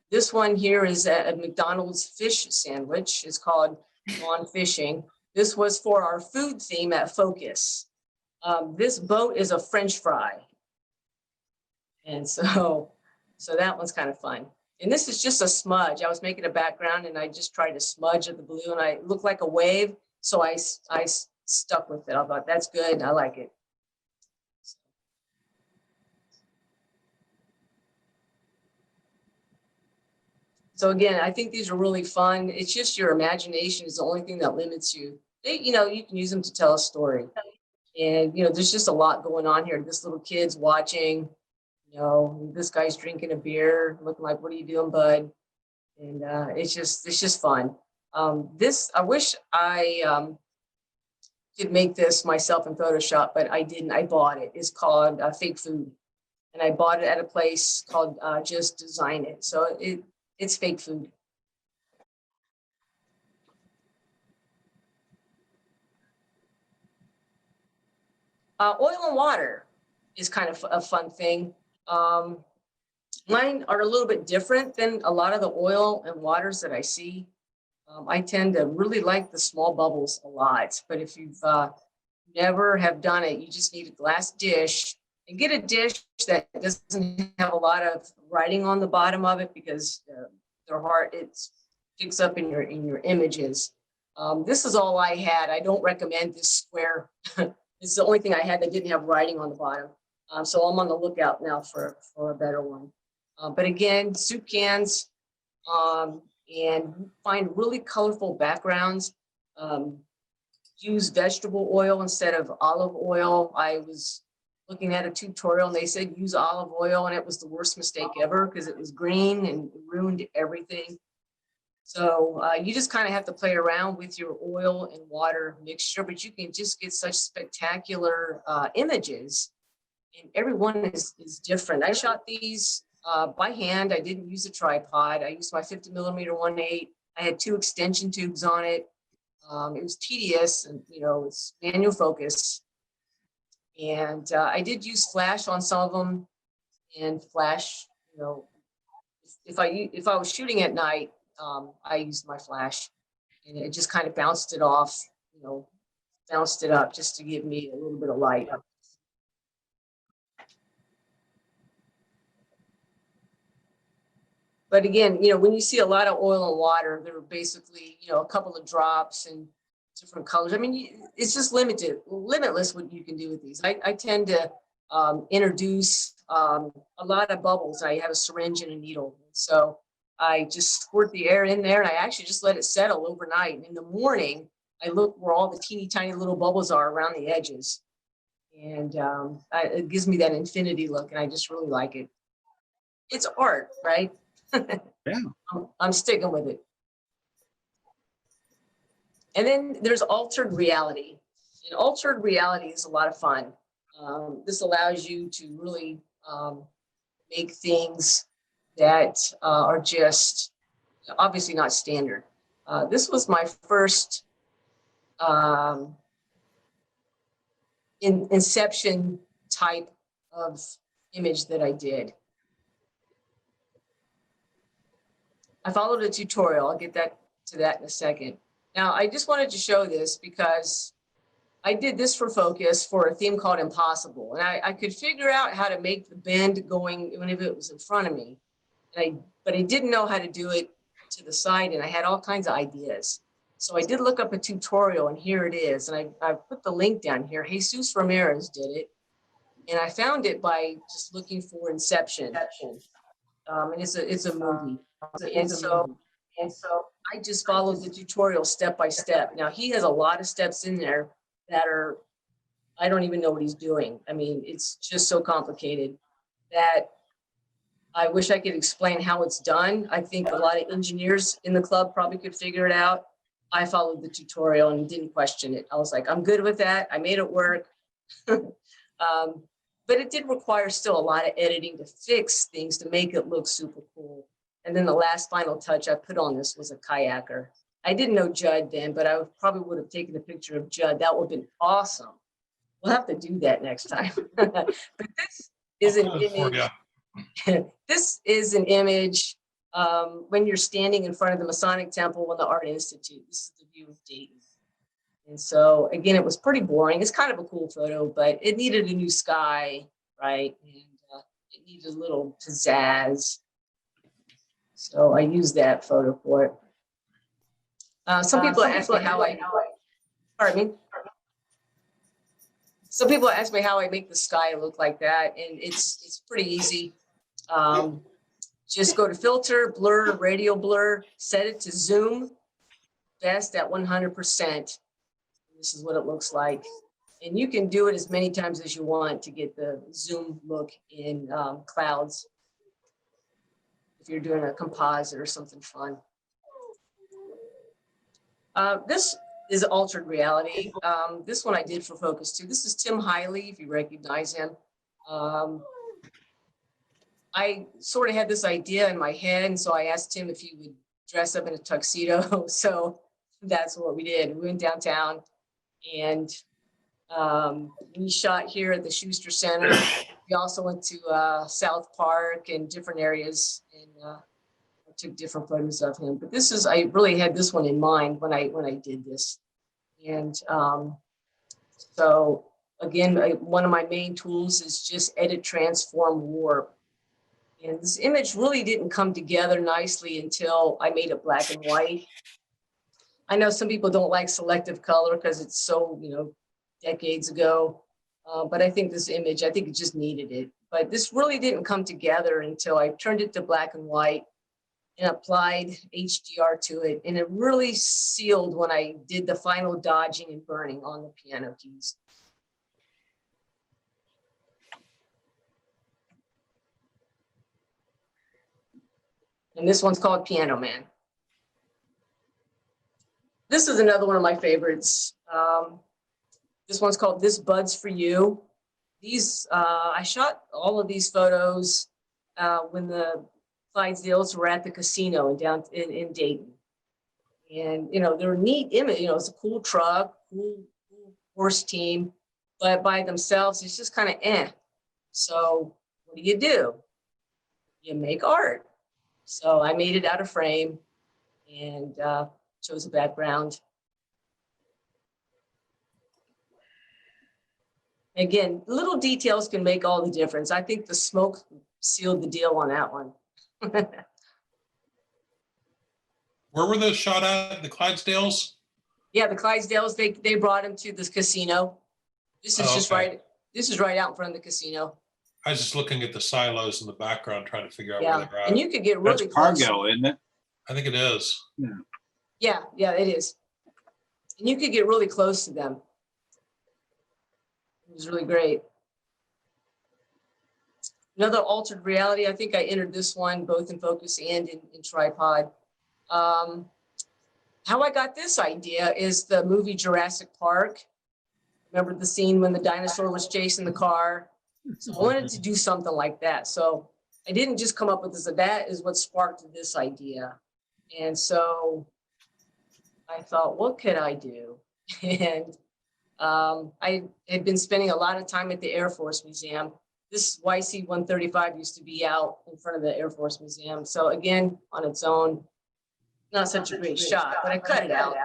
This one here is a McDonald's fish sandwich. It's called Gone Fishing. This was for our food theme at Focus. This boat is a French fry. And so that one's kind of fun. And this is just a smudge. I was making a background and I just tried to smudge at the blue and it looked like a wave. So I stuck with it. I thought that's good. I like it. So again, I think these are really fun. It's just your imagination is the only thing that limits you. You can use them to tell a story. And, there's just a lot going on here. This little kid's watching, this guy's drinking a beer, looking like, what are you doing, bud? And it's just fun. I wish I could make this myself in Photoshop, but I didn't. I bought it. It's called Fake Food. And I bought it at a place called Just Design It. So it's fake food. Oil and water is kind of a fun thing. Mine are a little bit different than a lot of the oil and waters that I see. I tend to really like the small bubbles a lot, but if you've never have done it, you just need a glass dish and get a dish that doesn't have a lot of writing on the bottom of it because they're hard. It picks up in your images. This is all I had. I don't recommend this square. It's the only thing I had that didn't have writing on the bottom. So I'm on the lookout now for a better one. But again, soup cans, and find really colorful backgrounds. Use vegetable oil instead of olive oil. I was looking at a tutorial and they said use olive oil, and it was the worst mistake ever because it was green and ruined everything. So you just kind of have to play around with your oil and water mixture, but you can just get such spectacular images, and every one is different. I shot these by hand. I didn't use a tripod. I used my 50mm 1.8. I had 2 extension tubes on it. It was tedious, and it's manual focus. And I did use flash on some of them, and flash. If I was shooting at night, I used my flash, and it just kind of bounced it off. Bounced it up just to give me a little bit of light. But again, when you see a lot of oil and water, they're basically, a couple of drops and different colors. I mean, it's just limitless what you can do with these. I tend to introduce a lot of bubbles. I have a syringe and a needle. So I just squirt the air in there, and I actually just let it settle overnight. And in the morning, I look where all the teeny tiny little bubbles are around the edges. And it gives me that infinity look, and I just really like it. It's art, right? Yeah. I'm sticking with it. And then there's altered reality. And altered reality is a lot of fun. This allows you to really make things that are just obviously not standard. This was my first inception type of image that I did. I followed a tutorial. I'll get to that in a second. Now, I just wanted to show this because I did this for focus for a theme called Impossible. And I could figure out how to make the bend going whenever it was in front of me. But I didn't know how to do it to the side, and I had all kinds of ideas. So I did look up a tutorial, and here it is. And I put the link down here. Jesus Ramirez did it. And I found it by just looking for Inception. And it's a movie. And so I just followed the tutorial step by step. Now, he has a lot of steps in there that are, I don't even know what he's doing. I mean, it's just so complicated that I wish I could explain how it's done. I think a lot of engineers in the club probably could figure it out. I followed the tutorial and didn't question it. I was like, I'm good with that. I made it work. But it did require still a lot of editing to fix things to make it look super cool. And then the last final touch I put on this was a kayaker. I didn't know Judd then, but I probably would have taken a picture of Judd. That would have been awesome. We'll have to do that next time. But this is an image. This is an image when you're standing in front of the Masonic Temple and the Art Institute. This is the view of Dayton. And so, again, it was pretty boring. It's kind of a cool photo, but it needed a new sky, right? And it needed a little pizzazz. So I used that photo for it. Some people ask me how I, pardon me? Some people ask me how I make the sky look like that, and it's pretty easy. Just go to filter, blur, radial blur, set it to zoom, best at 100%. This is what it looks like. And you can do it as many times as you want to get the zoom look in clouds if you're doing a composite or something fun. This is altered reality. This one I did for Focus 2. This is Tim Hiley, if you recognize him. I sort of had this idea in my head, and so I asked him if he would dress up in a tuxedo. So that's what we did. We went downtown, and we shot here at the Schuster Center. We also went to South Park and different areas, and took different photos of him. But this is, I really had this one in mind when I did this. And so again, one of my main tools is just edit, transform, warp. And this image really didn't come together nicely until I made it black and white. I know some people don't like selective color because it's so, decades ago. But I think this image, I think it just needed it. But this really didn't come together until I turned it to black and white and applied HDR to it. And it really sealed when I did the final dodging and burning on the piano keys. And this one's called Piano Man. This is another one of my favorites. This one's called This Bud's For You. These, I shot all of these photos when the Clydesdales were at the casino in Dayton. And, they're neat image, it's a cool truck, cool horse team, but by themselves, it's just kind of eh. So what do? You make art. So I made it out of frame and chose a background. Again, little details can make all the difference. I think the smoke sealed the deal on that one. Where were those shot at? The Clydesdales? Yeah, the Clydesdales, they brought him to this casino. This is just okay. right. This is right out in front of the casino. I was just looking at the silos in the background, trying to figure out Yeah, where they're at. and you could get really That's close. cargo, isn't it? I think it is. Yeah, it is. And you could get really close to them. It was really great. Another altered reality, I think I entered this one both in focus and in tripod. How I got this idea is the movie Jurassic Park. Remember the scene when the dinosaur was chasing the car? So I wanted to do something like that. So I didn't just come up with this, that is what sparked this idea. And so I thought, what could I do? And I had been spending a lot of time at the Air Force Museum. This YC-135 used to be out in front of the Air Force Museum. So again, on its own, not such a great shot, but I cut it out.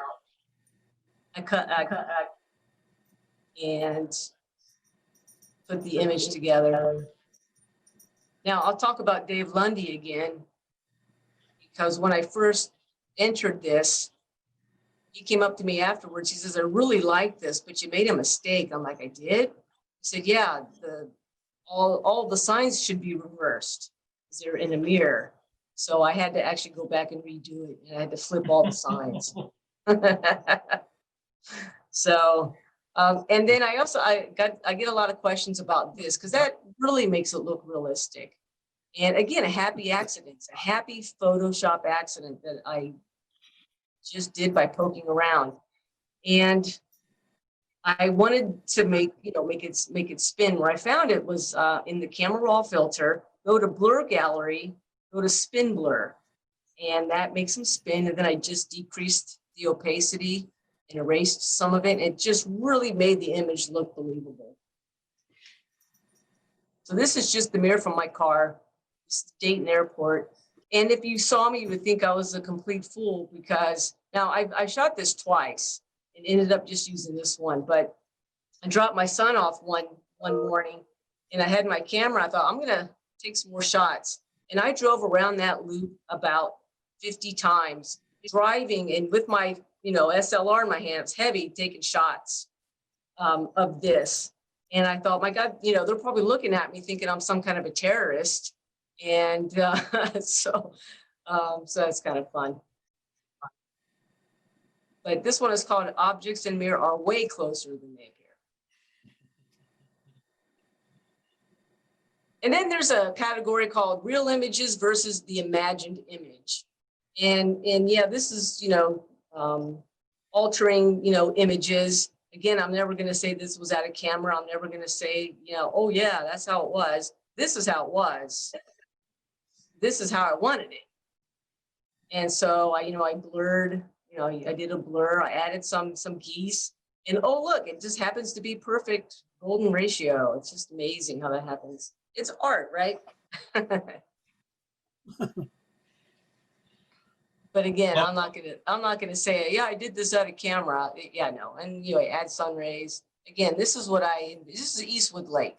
And put the image together. Now I'll talk about Dave Lundy again, because when I first entered this, he came up to me afterwards. He says, I really like this, but you made a mistake. I'm like, I did? He said, yeah, all the signs should be reversed. They're in a mirror. So I had to actually go back and redo it, and I had to flip all the signs. So, and then I get a lot of questions about this, because that really makes it look realistic. And again, a happy accident, a happy Photoshop accident that I just did by poking around. And I wanted to make it spin. Where I found it was in the camera raw filter, go to blur gallery, go to spin blur, and that makes them spin. And then I just decreased the opacity and erased some of it. It just really made the image look believable. So this is just the mirror from my car, Dayton Airport. And if you saw me, you would think I was a complete fool, because now I shot this twice and ended up just using this one. But I dropped my son off one morning, and I had my camera. I thought, I'm gonna take some more shots. And I drove around that loop about 50 times, driving and with my SLR in my hand. It's heavy, taking shots of this. And I thought, my God, they're probably looking at me thinking I'm some kind of a terrorist. And so that's kind of fun. But this one is called Objects in Mirror Are Way Closer Than They Appear. And then there's a category called Real Images versus the Imagined Image. And yeah, this is, altering, images. Again, I'm never going to say this was out of camera. I'm never going to say, oh yeah, that's how it was. This is how it was. This is how I wanted it. And so I blurred, I did a blur. I added some geese, and oh look, it just happens to be perfect golden ratio. It's just amazing how that happens. It's art, right? But again, I'm not gonna say, yeah, I did this out of camera. Yeah, no. And I add sun rays. Again, this is Eastwood Lake.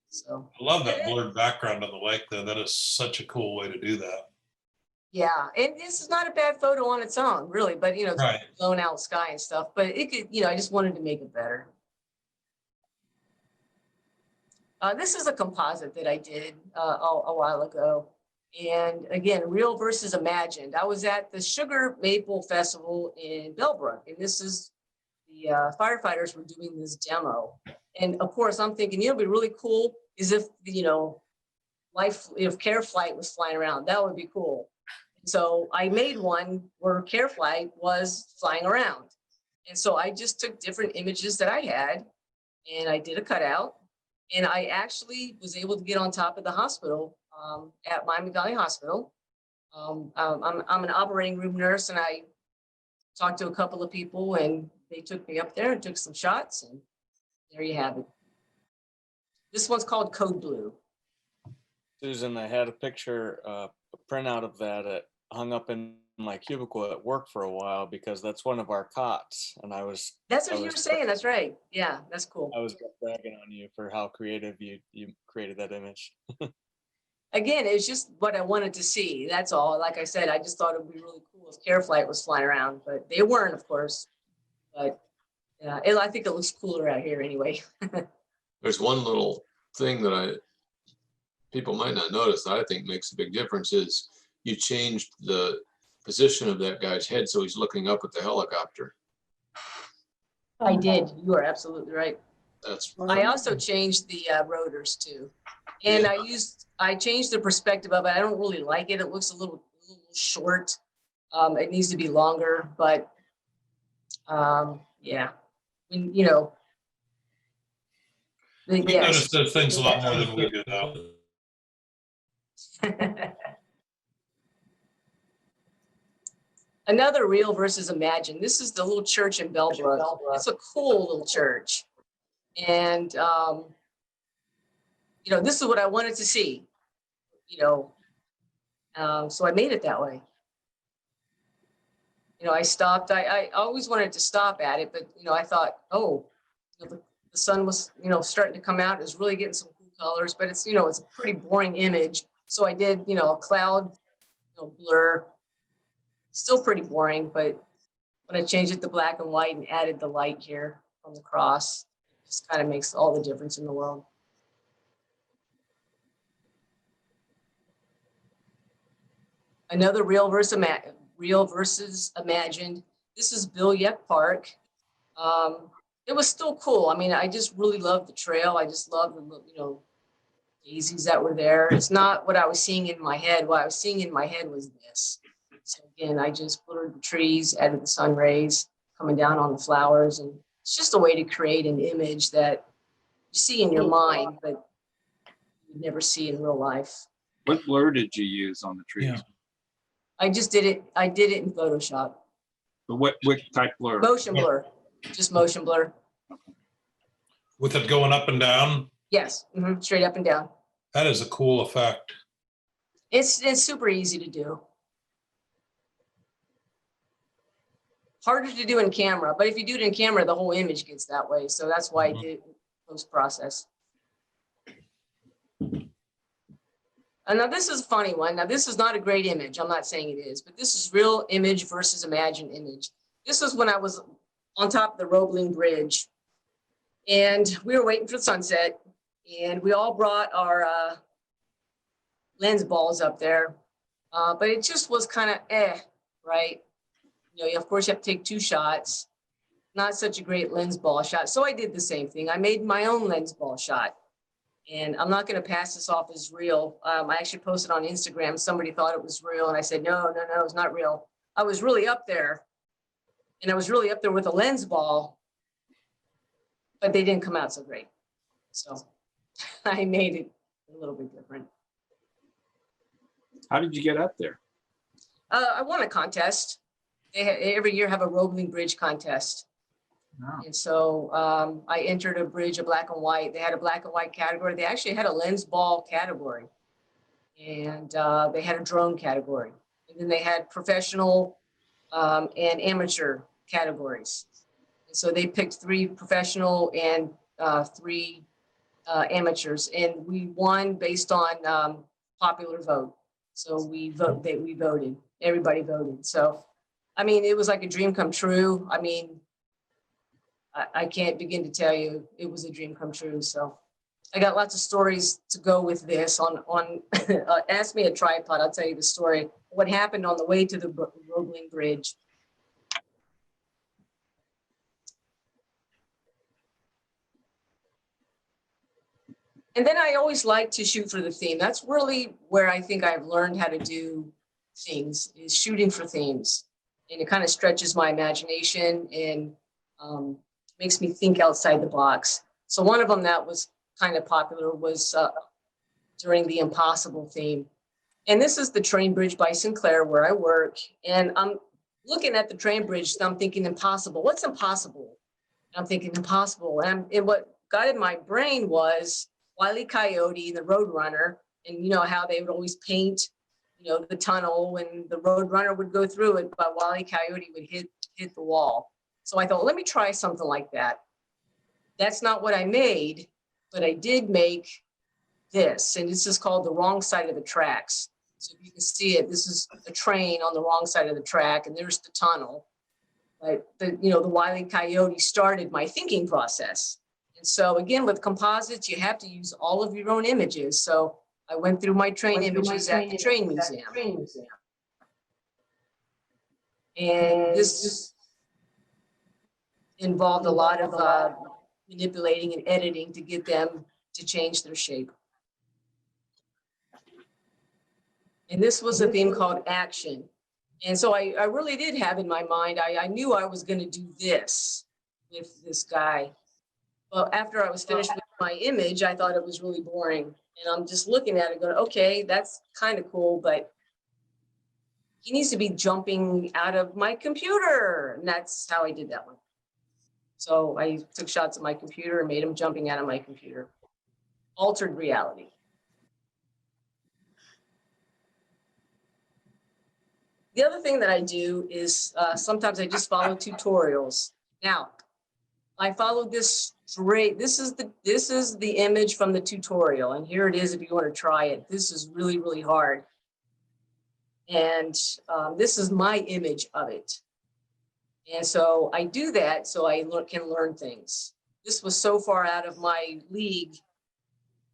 So I love that blurred background on the lake though. That is such a cool way to do that. yeah, and this is not a bad photo on its own, really, but it's Right. blown out sky and stuff. But it could, I just wanted to make it better. This is a composite that I did a while ago. And again, real versus imagined. I was at the Sugar Maple Festival in Bellbrook, and this is the firefighters were doing this demo. And of course, I'm thinking, it'd be really cool is if, if Care Flight was flying around. That would be cool. So I made one where Care Flight was flying around. And so I just took different images that I had, and I did a cutout. And I actually was able to get on top of the hospital at Miami Valley Hospital. I'm an operating room nurse, and I talked to a couple of people, and they took me up there and took some shots, and there you have it. This one's called Code Blue. Susan, I had a picture, a printout of that hung up in my cubicle at work for a while, because that's one of our cots. And That's what you were saying. That's right. Yeah, that's cool. I was bragging on you for how creative you created that image. Again, it's just what I wanted to see. That's all. Like I said, I just thought it would be really cool if Care Flight was flying around, but they weren't, of course. But I think it looks cooler out here anyway. There's one little thing that people might not notice that I think makes a big difference is you changed the position of that guy's head so he's looking up at the helicopter. I did. You are absolutely right. That's I also changed the rotors too. And Yeah. I changed the perspective of it. I don't really like it. It looks a little short. It needs to be longer, but yeah, when, We notice Yes. those things a lot more than we do though. Another real versus imagined. This is the little church in Bellbrook. It's a cool little church. And, you know, this is what I wanted to see, you know. So I made it that way. You know, I stopped. I always wanted to stop at it, but, you know, I thought, oh, you know, the sun was, you know, starting to come out. It was really getting some cool colors, but it's, you know, it's a pretty boring image. So I did, you know, a cloud, you know, blur. Still pretty boring, but when I changed it to black and white and added the light here from the cross, it just kind of makes all the difference in the world. Another real versus imagined. This is Billiet Park. It was still cool. I mean, I just really loved the trail. I just loved the, you know, daisies that were there. It's not what I was seeing in my head. What I was seeing in my head was this. So again, I just blurred the trees, added the sun rays coming down on the flowers. And it's just a way to create an image that you see in your mind, but you never see in real life. What blur did you use on the trees? Yeah. I just did it. I did it in Photoshop. But what type blur? Motion blur, just motion blur. With it going up and down, Yes, straight up and down. that is a cool effect. It's super easy to do. Harder to do in camera, but if you do it in camera, the whole image gets that way. So that's why I did it in post process. And now this is a funny one. Now this is not a great image. I'm not saying it is, but this is real image versus imagined image. This is when I was on top of the Roebling Bridge and we were waiting for the sunset and we all brought our lens balls up there. But it just was kind of right? You know, of course you have to take 2 shots. Not such a great lens ball shot. So I did the same thing. I made my own lens ball shot. And I'm not going to pass this off as real. I actually posted on Instagram. Somebody thought it was real. And I said, no, it's not real. I was really up there. And I was really up there with a lens ball. But they didn't come out so great. So I made it a little bit different. How did you get up there? I won a contest. They every year have a Roebling Bridge contest. Oh. And so I entered a bridge, a black and white. They had a black and white category. They actually had a lens ball category. And they had a drone category. And then they had professional and amateur categories. And so they picked 3 professional and 3 amateurs. And we won based on popular vote. So we voted. Everybody voted. So, I mean, it was like a dream come true. I mean, I can't begin to tell you it was a dream come true. So I got lots of stories to go with this on ask me a tripod. I'll tell you the story. What happened on the way to the Roebling Bridge. And then I always like to shoot for the theme. That's really where I think I've learned how to do things, is shooting for themes. And it kind of stretches my imagination and makes me think outside the box. So one of them that was kind of popular was during the impossible theme. And this is the train bridge by Sinclair where I work. And I'm looking at the train bridge and I'm thinking impossible. What's impossible? And I'm thinking impossible. And what got in my brain was Wile E. Coyote and the Roadrunner, and you know how they would always paint, you know, the tunnel and the Roadrunner would go through it, but Wile E. Coyote would hit the wall. So I thought, let me try something like that. That's not what I made, but I did make this, and this is called The Wrong Side of the Tracks. So if you can see it, this is a train on the wrong side of the track, and there's the tunnel. But the Wile E. Coyote started my thinking process. And so again, with composites, you have to use all of your own images. So I went through my train images at the train museum. And this involved a lot of manipulating and editing to get them to change their shape. And this was a theme called action. And so I really did have in my mind, I knew I was going to do this with this guy. Well, after I was finished with my image, I thought it was really boring. And I'm just looking at it going, okay, that's kind of cool, but he needs to be jumping out of my computer. And that's how I did that one. So I took shots of my computer and made him jumping out of my computer. Altered reality. The other thing that I do is sometimes I just follow tutorials. Now, I followed this straight. This is the image from the tutorial, and here it is if you want to try it. This is really, really hard. And this is my image of it. And so I do that so I can learn things. This was so far out of my league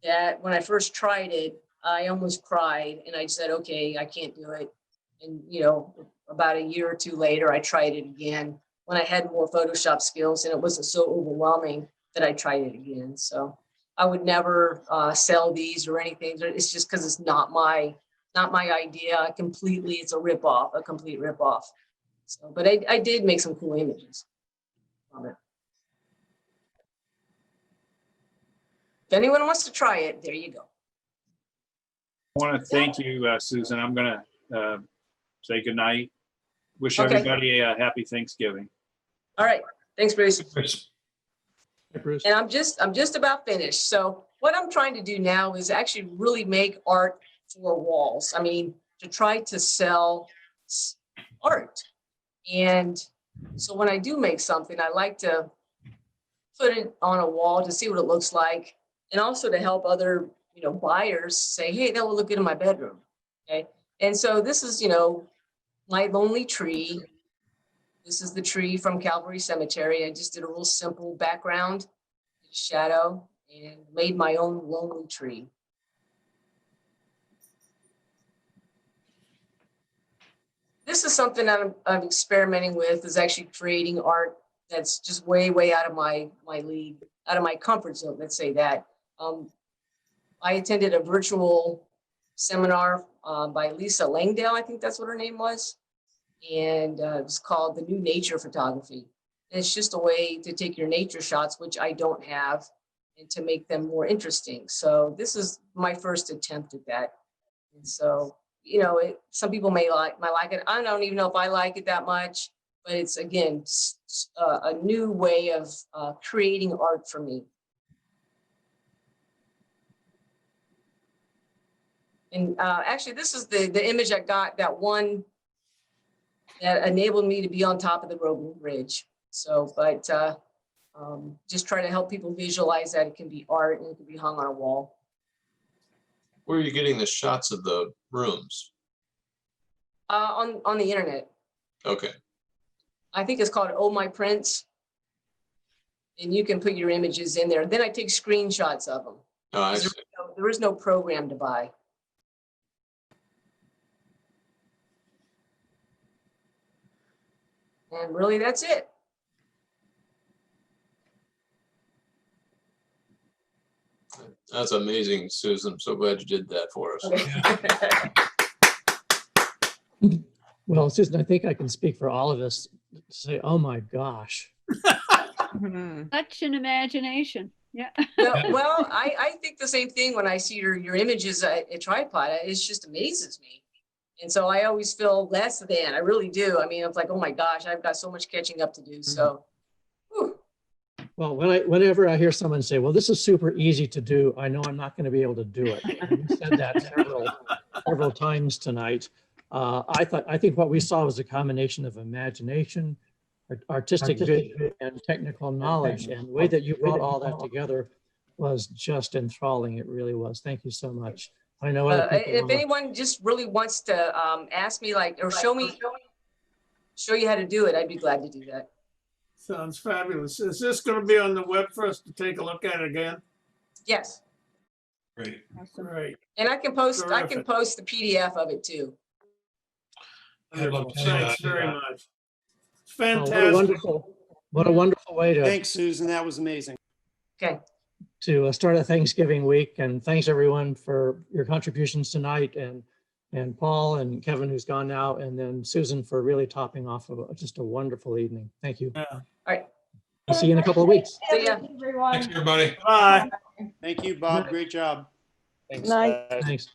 that when I first tried it, I almost cried and I said, okay, I can't do it. And, you know, about a year or two later, I tried it again when I had more Photoshop skills and it wasn't so overwhelming that I tried it again. So I would never sell these or anything. It's just because it's not my idea completely. It's a ripoff, a complete ripoff. So, but I did make some cool images from it. If anyone wants to try it, there you go. I want to thank you, Susan. I'm going to say goodnight. Wish Okay. everybody a happy Thanksgiving. All right. Thanks, Bruce. Hi, Bruce. And I'm just about finished. So what I'm trying to do now is actually really make art for walls. I mean, to try to sell art. And so when I do make something, I like to put it on a wall to see what it looks like. And also to help other, you know, buyers say, hey, that will look good in my bedroom. Okay. And so this is, you know, my lonely tree. This is the tree from Calvary Cemetery. I just did a real simple background, shadow, and made my own lonely tree. This is something that I'm experimenting with, is actually creating art that's just way, way out of my league, out of my comfort zone, let's say that. I attended a virtual seminar by Lisa Langdale, I think that's what her name was. And it was called The New Nature Photography. And it's just a way to take your nature shots, which I don't have, and to make them more interesting. So this is my first attempt at that. And so, you know, some people might like it. I don't even know if I like it that much, but it's, again, a new way of creating art for me. And actually, this is the image I got, that one that enabled me to be on top of the Rogan Ridge. So, but just try to help people visualize that it can be art and it can be hung on a wall. Where are you getting the shots of the rooms? On the internet. Okay. I think it's called Oh My Prints. And you can put your images in there. Then I take screenshots of them. Oh, I see. There is no program to buy. And really, that's it. That's amazing, Susan. I'm so glad you did that for us. Okay. Well, Susan, I think I can speak for all of us to say, oh my gosh. Such an imagination. Yeah. Well, I think the same thing when I see your images at Tripod. It just amazes me. And so I always feel less than. I really do. I mean, it's like, oh my gosh, I've got so much catching up to do. So, whew. Well, whenever I hear someone say, well, this is super easy to do, I know I'm not going to be able to do it. You said that several times tonight. I think what we saw was a combination of imagination, artistic vision, and technical knowledge. And the way that you brought all that together was just enthralling. It really was. Thank you so much. I know other people If anyone just really wants to ask me, like, or show you how to do it, I'd be glad to do that. Sounds fabulous. Is this going to be on the web for us to take a look at again? Yes. Great. Awesome. Great. And I can post Terrific. the PDF of it too. I'd love to see Thanks that. very much. It's Oh, fantastic. what a wonderful way to Thanks, Susan. That was amazing. Okay. start a Thanksgiving week. And thanks everyone for your contributions tonight, and Paul and Kevin, who's gone now, and then Susan for really topping off of just a wonderful evening. Thank you. Yeah. All right. We'll see you in a couple of weeks. See ya. Thanks, everybody. Bye. Thank you, Bob. Great job. Thanks, Night. guys. Thanks.